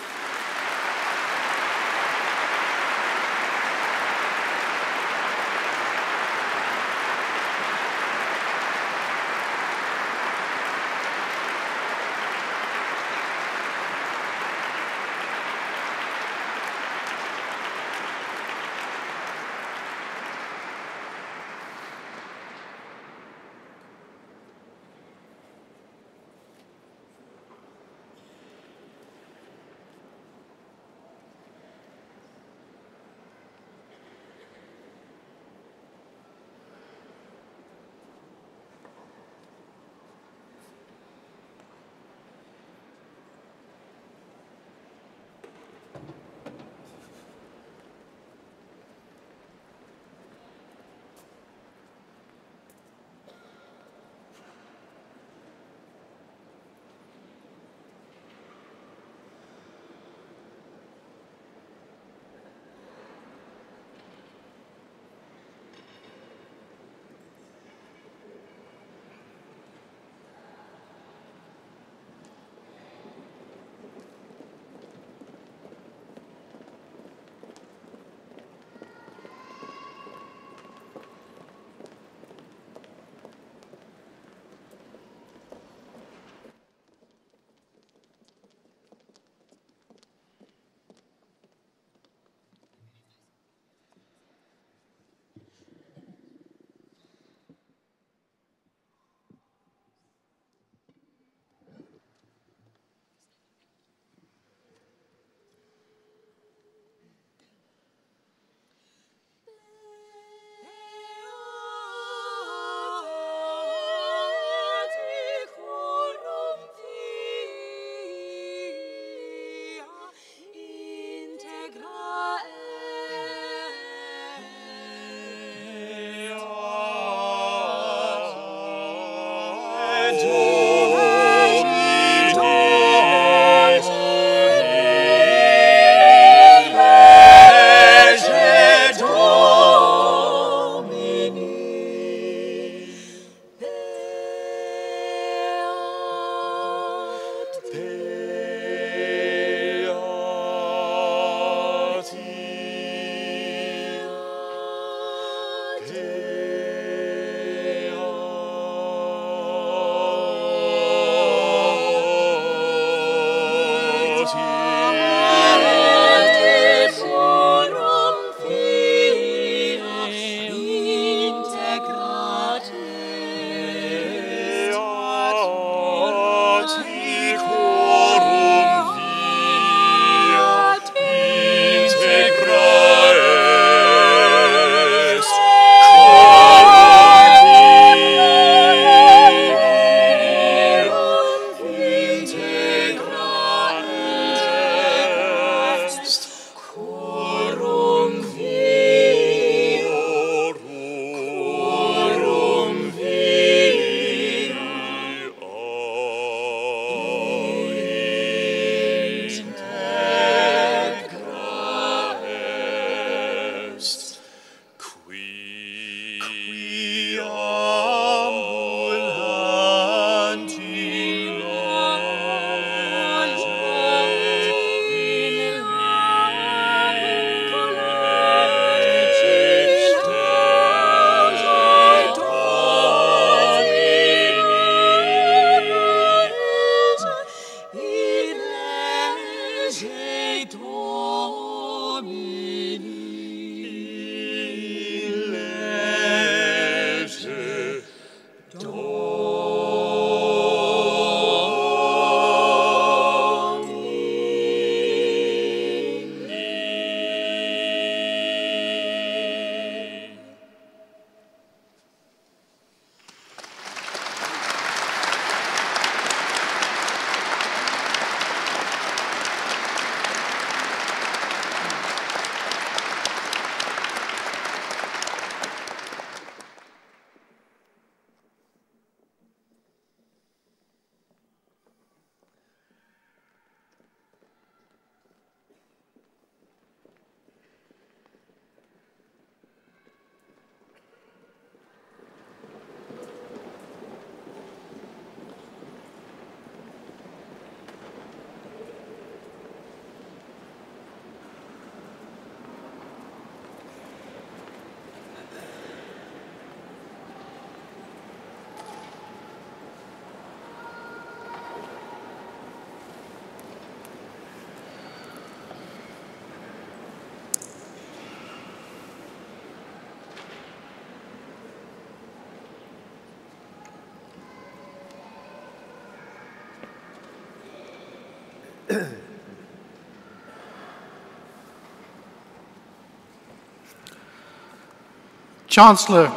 Chancellor,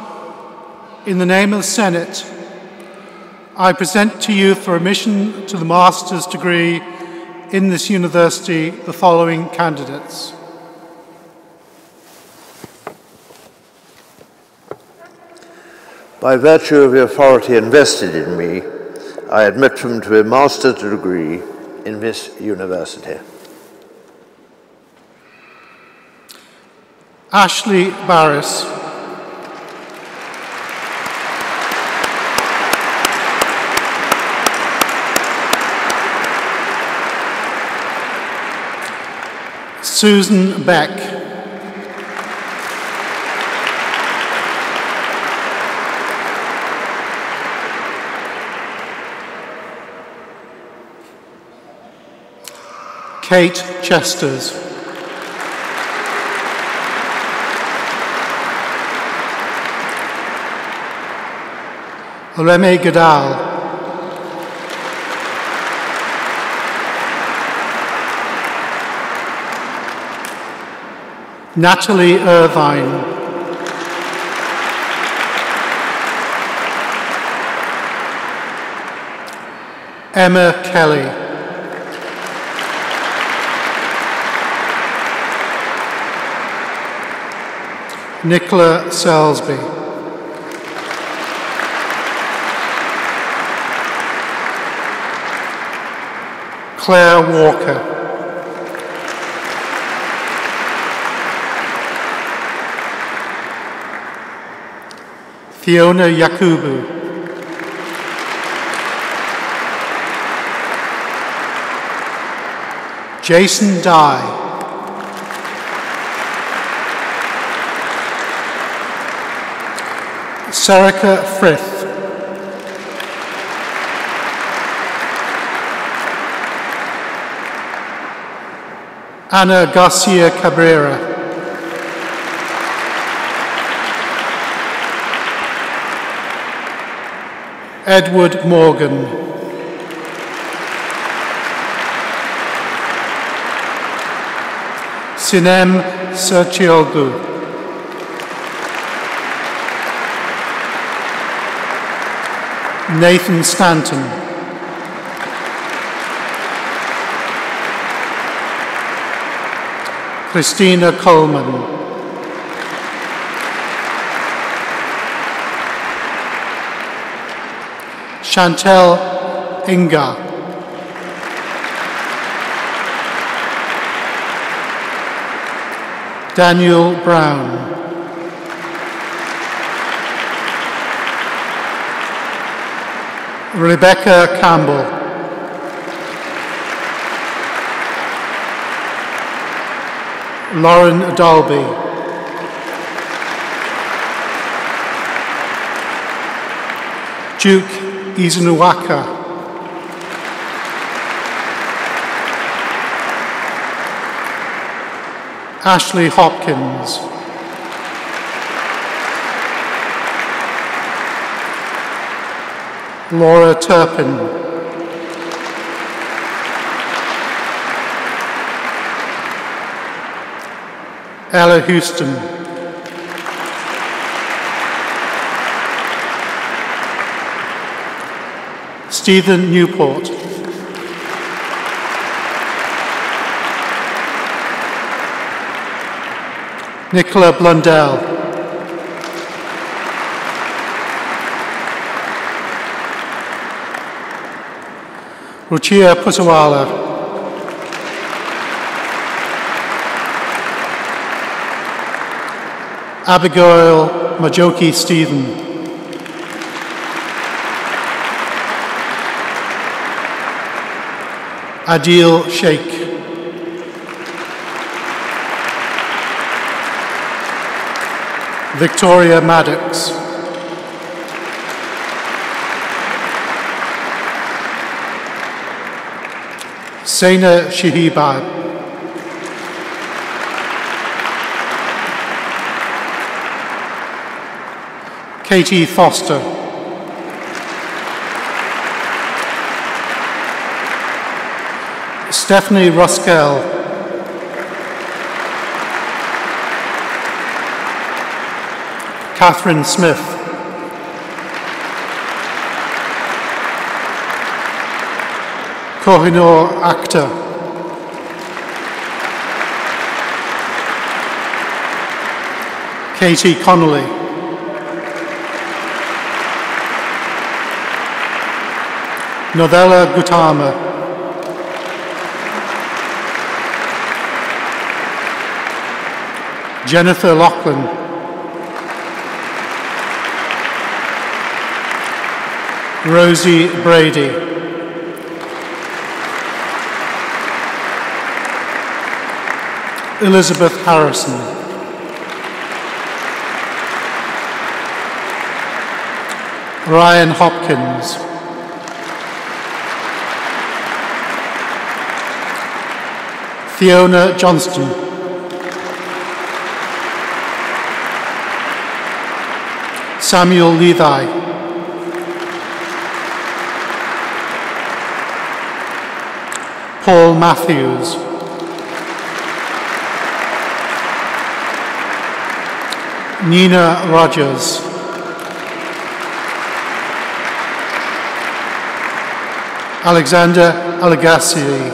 in the name of the Senate, I present to you for admission to the master's degree in this university the following candidates. By virtue of the authority invested in me, I admit them to a master's degree in this university. Ashley Barris. Susan Beck. Kate Chesters. Reme Gadal. Natalie Irvine. Emma Kelly. Nicola Selsby. Claire Walker. Fiona Yakubu. Jason Dye. Sarika Frith. Ana Garcia Cabrera. Edward Morgan. Sinem Serchioglu. Nathan Stanton. Christina Coleman. Chantel Inga. Daniel Brown. Rebecca Campbell. Lauren Dalby. Duke Izunuwaka. Ashley Hopkins. Laura Turpin. Ella Houston. Stephen Newport. Nicola Blundell. Ruchia Pusawala. Abigail Majoki Stephen. Adil Sheikh. Victoria Maddox. Saina Shihibad. Katie Foster. Stephanie Ruskell. Catherine Smith. Kohinoor Akhtar. Katie Connolly. Novella Gautama. Jennifer Loughlin. Rosie Brady. Elizabeth Harrison. Ryan Hopkins. Fiona Johnston. Samuel Levi. Paul Matthews. Nina Rogers. Alexander Alagassi.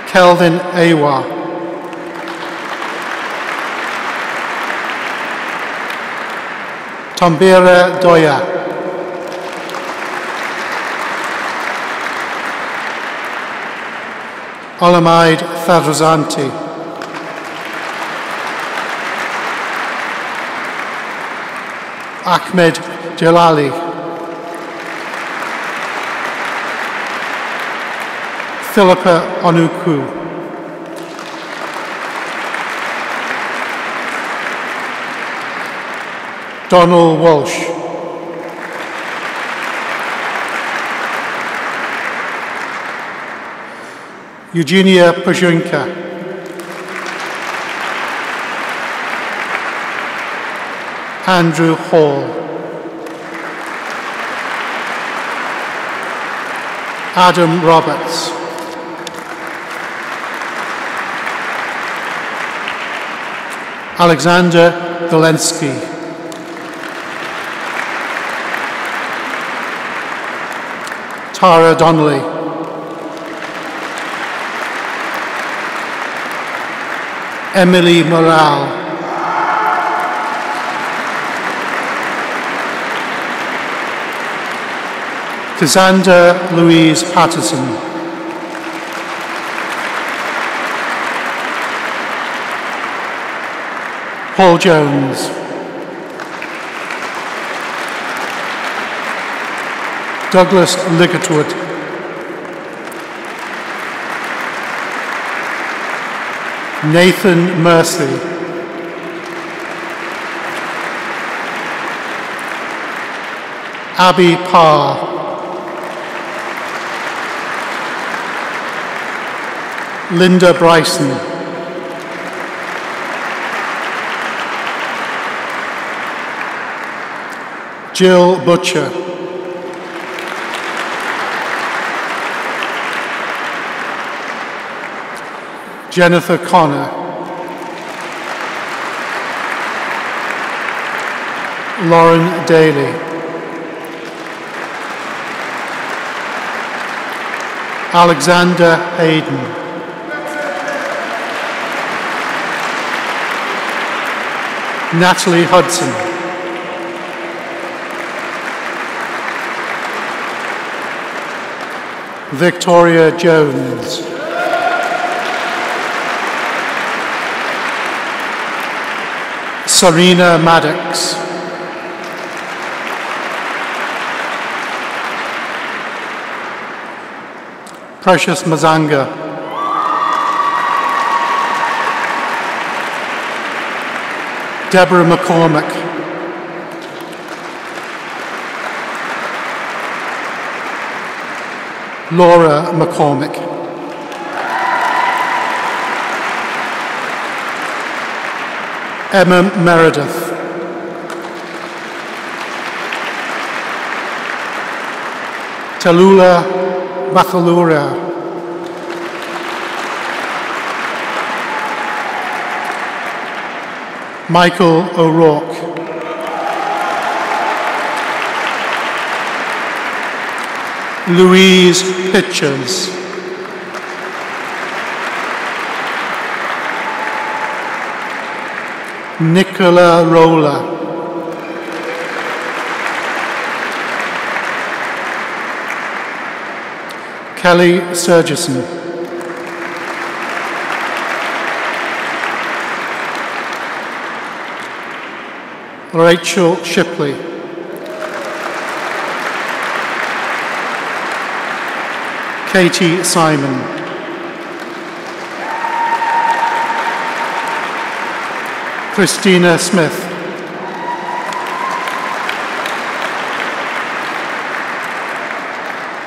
Kelvin Awa. Tombira Doya. Olamide Thadrazanti. Ahmed Jalali. Philippa Onuku. Donald Walsh. Eugenia Pajunka. Andrew Hall. Adam Roberts. Alexander Golensky. Tara Donnelly. Emily Morale. Cassandra Louise Patterson. Paul Jones. Douglas Licketwood. Nathan Mercy. Abby Parr. Linda Bryson. Jill Butcher. Jennifer Connor. Lauren Daly. Alexander Hayden. Natalie Hudson. Victoria Jones. Serena Maddox. Precious Mazanga. Deborah McCormick. Laura McCormick. Emma Meredith. Tallulah Mathalura. Michael O'Rourke. Louise Pitchers. Nicola Rolla. Kelly Sturgeson. Rachel Shipley. Katie Simon. Christina Smith.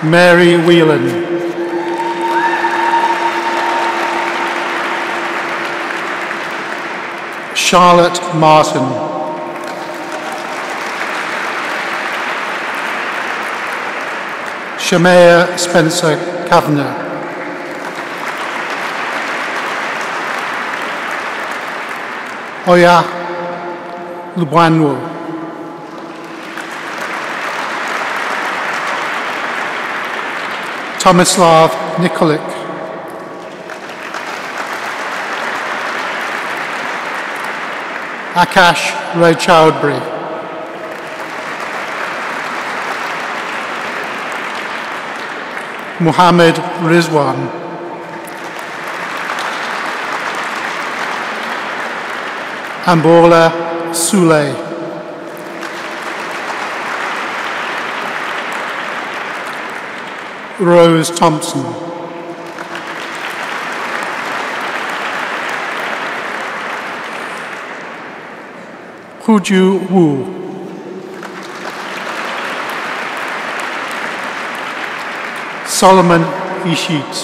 Mary Whelan. Charlotte Martin. Shamea Spencer Kavanagh. Oya Lubwanwo. Tomislav Nikolic. Akash Raychaudhry. Muhammad Rizwan. Ambola Sule. Rose Thompson. Huju Wu. Solomon Ishit.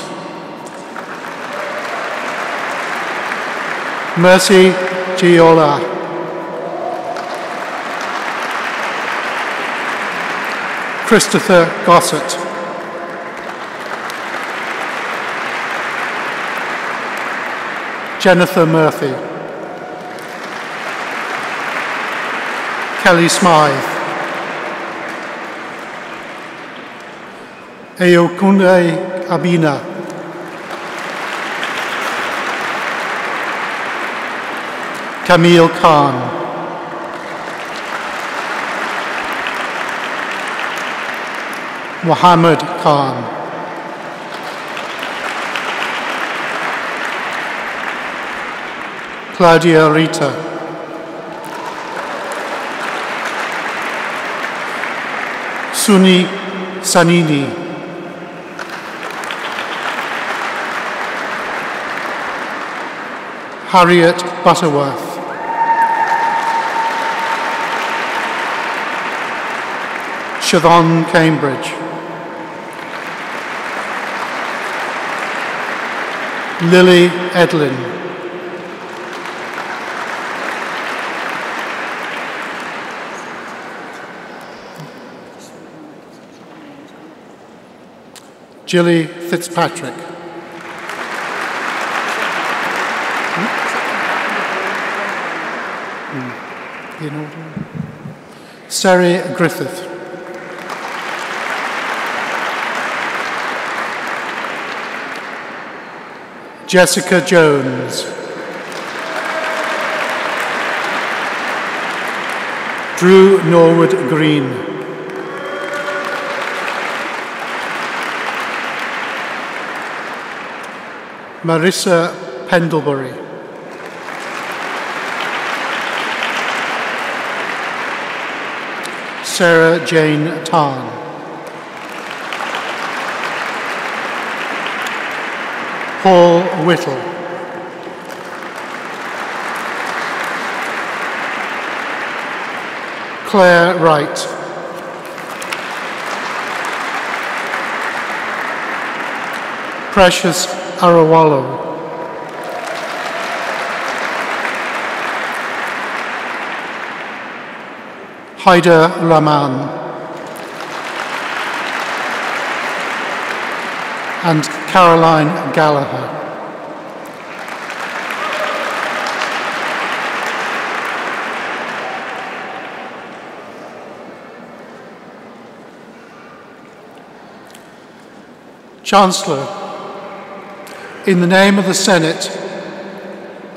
Mercy Giola. Christopher Gossett. Jennifer Murphy. Kelly Smythe. Eokunde Abina. Camille Khan. Muhammad Khan. Claudia Rita. Suni Sanini. Harriet Butterworth. Siobhan Cambridge. Lily Edlin. Gilly Fitzpatrick. Sari Griffith. Jessica Jones. Drew Norwood Green. Marissa Pendlebury. Sarah Jane Tarn. Paul Whittle. Claire Wright. Precious Arawalo. Haida Rahman. And Caroline Gallagher. Chancellor, in the name of the Senate,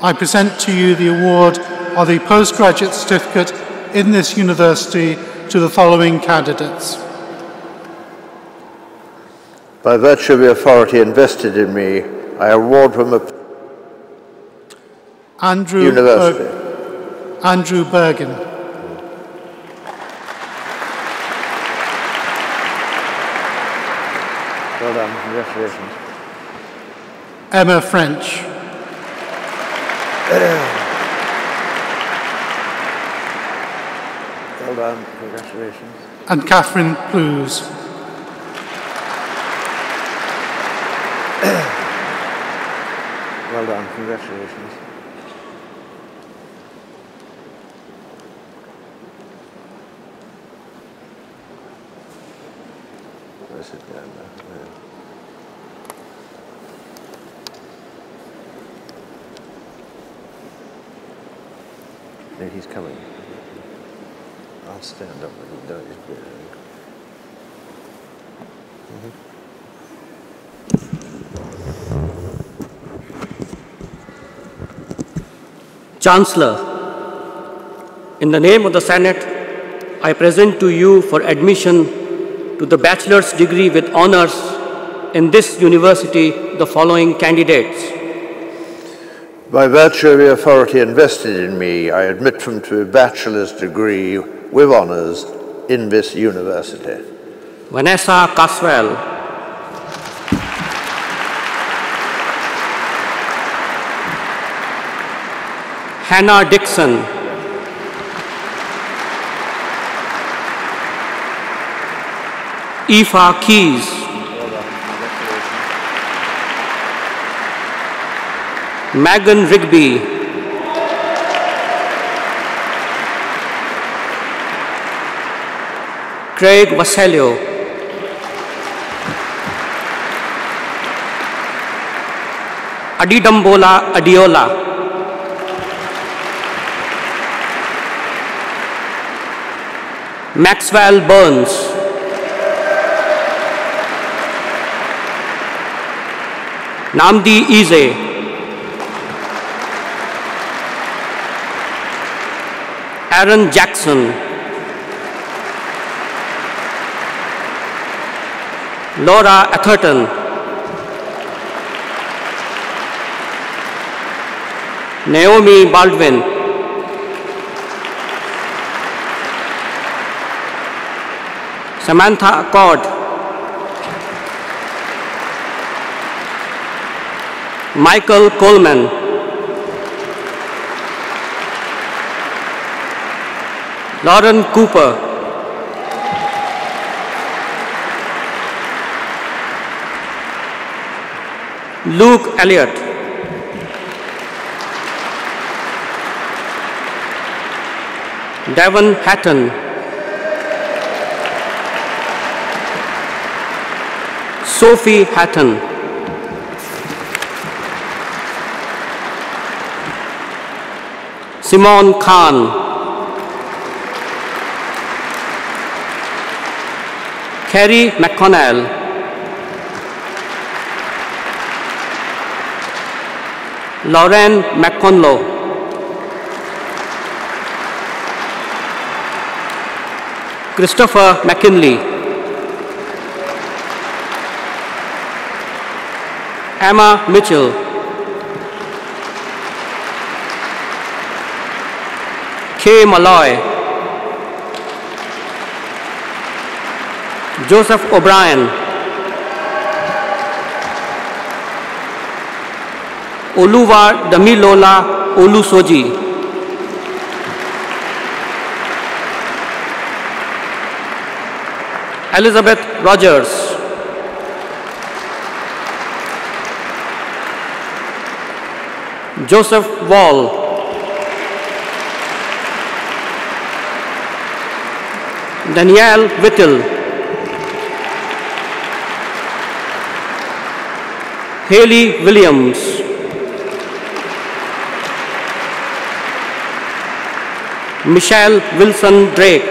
I present to you the award of the postgraduate certificate in this university to the following candidates. By virtue of the authority invested in me, I award from a university. Andrew Bergen. Well done, congratulations. Emma French. Well done, congratulations. And Catherine Plews. Well done, congratulations. Where's it down there? No, he's coming. I'll stand up when he does his bit. Chancellor, in the name of the Senate, I present to you for admission to the bachelor's degree with honors in this university the following candidates. By virtue of the authority invested in me, I admit them to a bachelor's degree with honors in this university. Vanessa Caswell, Hannah Dixon, Aoife Keys, Megan Rigby, Craig Vaselio, Adidambola Adiola, Maxwell Burns, Namdi Ize, Aaron Jackson, Laura Atherton, Naomi Baldwin, Samantha Accord, Michael Coleman, Lauren Cooper, Luke Elliott, Devon Hatton, Sophie Hatton, Simon Khan, Kerry McConnell, Lauren McConlow, Christopher McKinley, Emma Mitchell, Kay Malloy, Joseph O'Brien, Oluwa Damilola Olusoji, Elizabeth Rogers, Joseph Wall, Danielle Whittle, Haley Williams, Michelle Wilson Drake,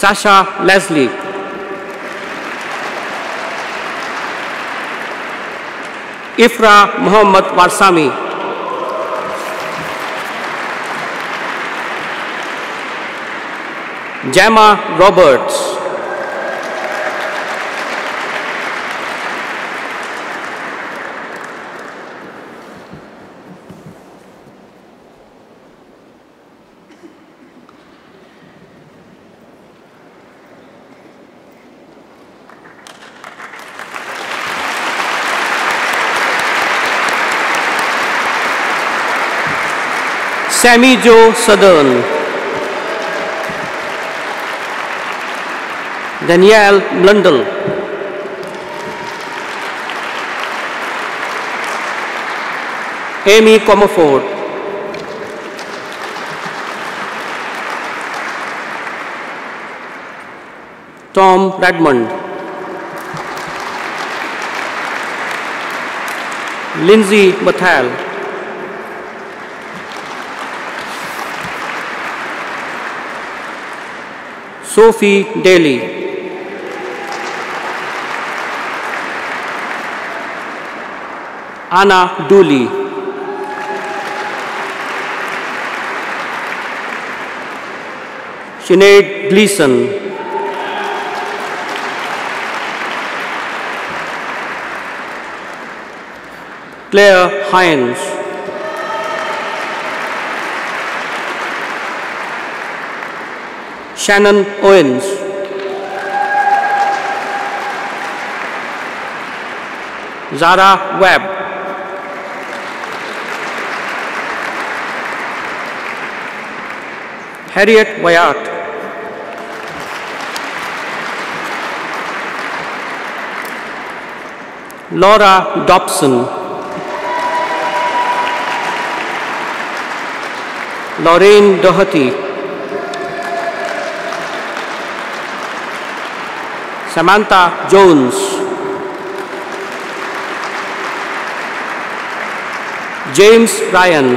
Sasha Leslie, Ifra Muhammad Warsami, Gemma Roberts, Sammy Jo Southern, Danielle Blundell, Amy Comerford, Tom Redmond, Lindsay Mathal, Sophie Daly, Anna Dooley, Sinead Gleason, Claire Hines, Shannon Owens, Zara Webb, Harriet Wyatt, Laura Dobson, Lorraine Doherty, Samantha Jones, James Ryan,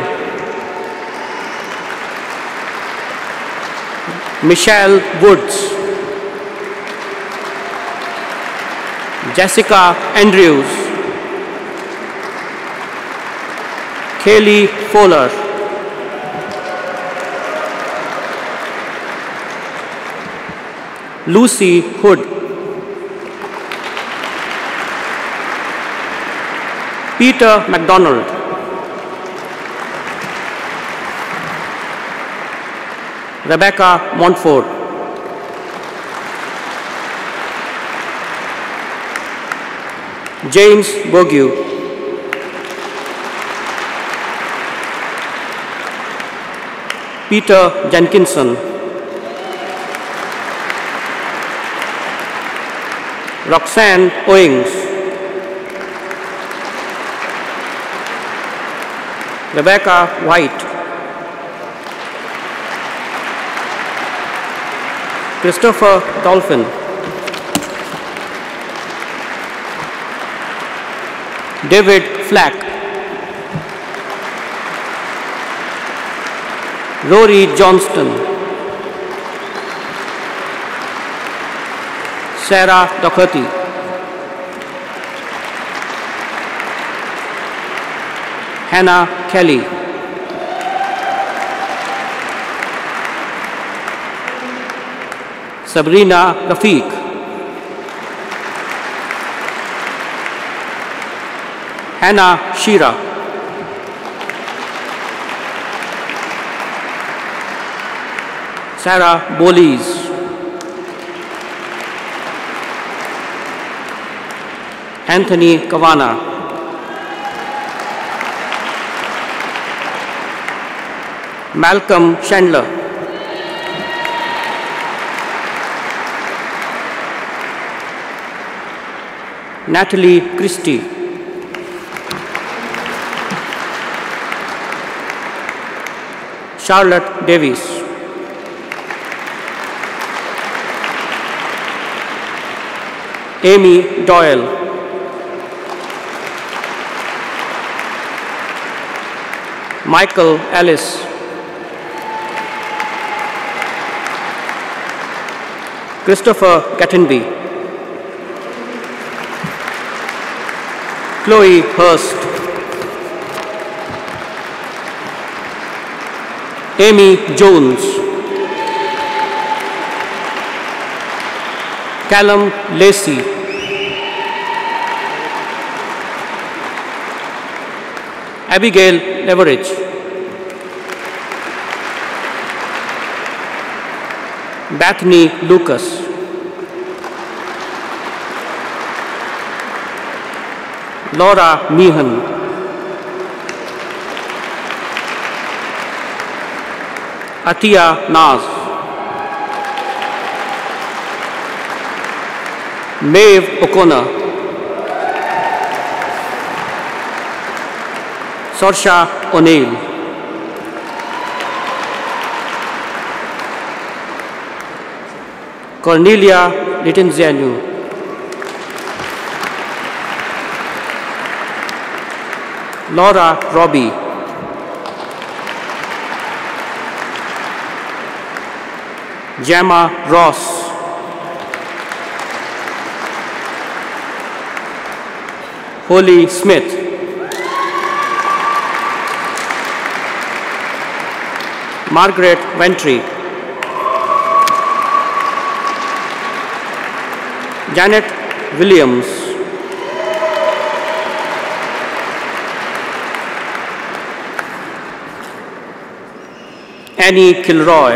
Michelle Woods, Jessica Andrews, Kaylee Fowler, Lucy Hood, Peter MacDonald, Rebecca Montfort, James Bourgue, Peter Jenkinson, Roxanne Owings, Rebecca White, Christopher Dolphin, David Flack, Rory Johnston, Sarah Doherty, Hannah Kelly, Sabrina Rafiq, Hannah Shira, Sarah Bolies, Anthony Kavanagh, Malcolm Chandler, Natalie Christie, Charlotte Davis, Amy Doyle, Michael Ellis, Christopher Gattenby, Chloe Hurst, Amy Jones, Callum Lacey, Abigail Leverage, Bethany Lucas, Laura Meehan, Atiya Naz, Maeve O'Connor, Saoirse O'Neill, Cornelia Litinzianu, Laura Robbie, Gemma Ross, Holly Smith, Margaret Ventry, Janet Williams, Annie Kilroy,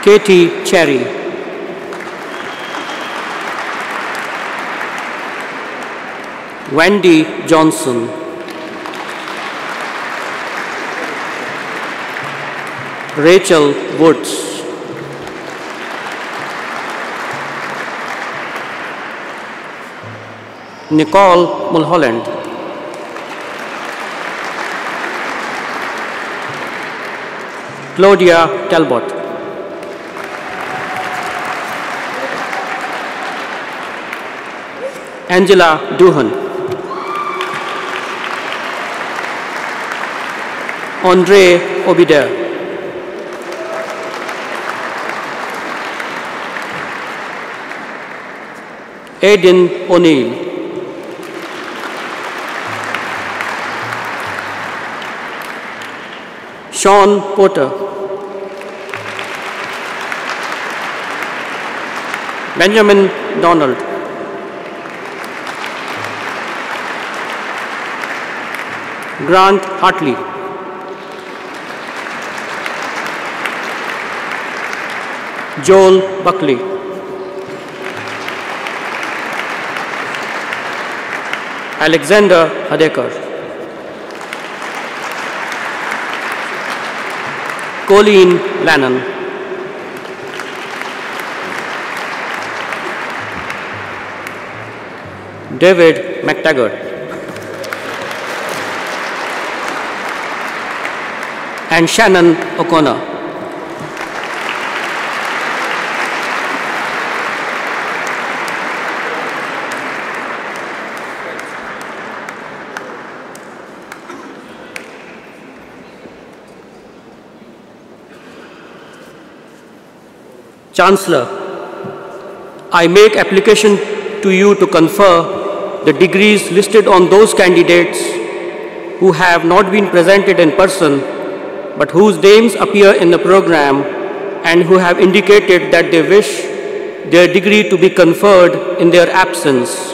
Katie Cherry, Wendy Johnson, Rachel Woods, Nicole Mulholland, Claudia Talbot, Angela Duhan, Andre Obida, Aidan O'Neill, Sean Porter, Benjamin Donald, Grant Hartley, Joel Buckley, Alexander Hadekar, Colleen Lannon, David McTaggart, and Shannon O'Connor. Chancellor, I make application to you to confer the degrees listed on those candidates who have not been presented in person, but whose names appear in the program and who have indicated that they wish their degree to be conferred in their absence.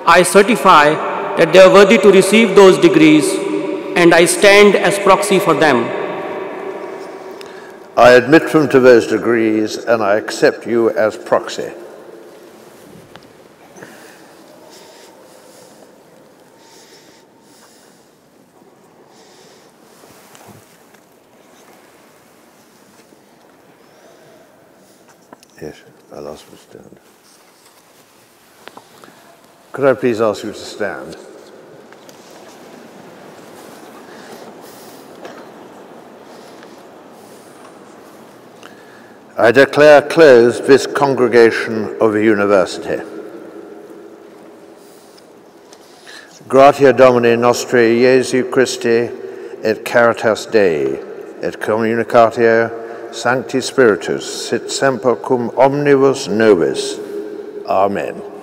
I certify that they are worthy to receive those degrees, and I stand as proxy for them. I admit them to those degrees, and I accept you as proxy. Yes, I'll ask you to stand. Could I please ask you to stand? I declare closed this congregation of a university. Gratia Domini nostri Jesu Christi et caritas Dei, et communicatio Sancti Spiritus sit semper cum omnibus nobis. Amen.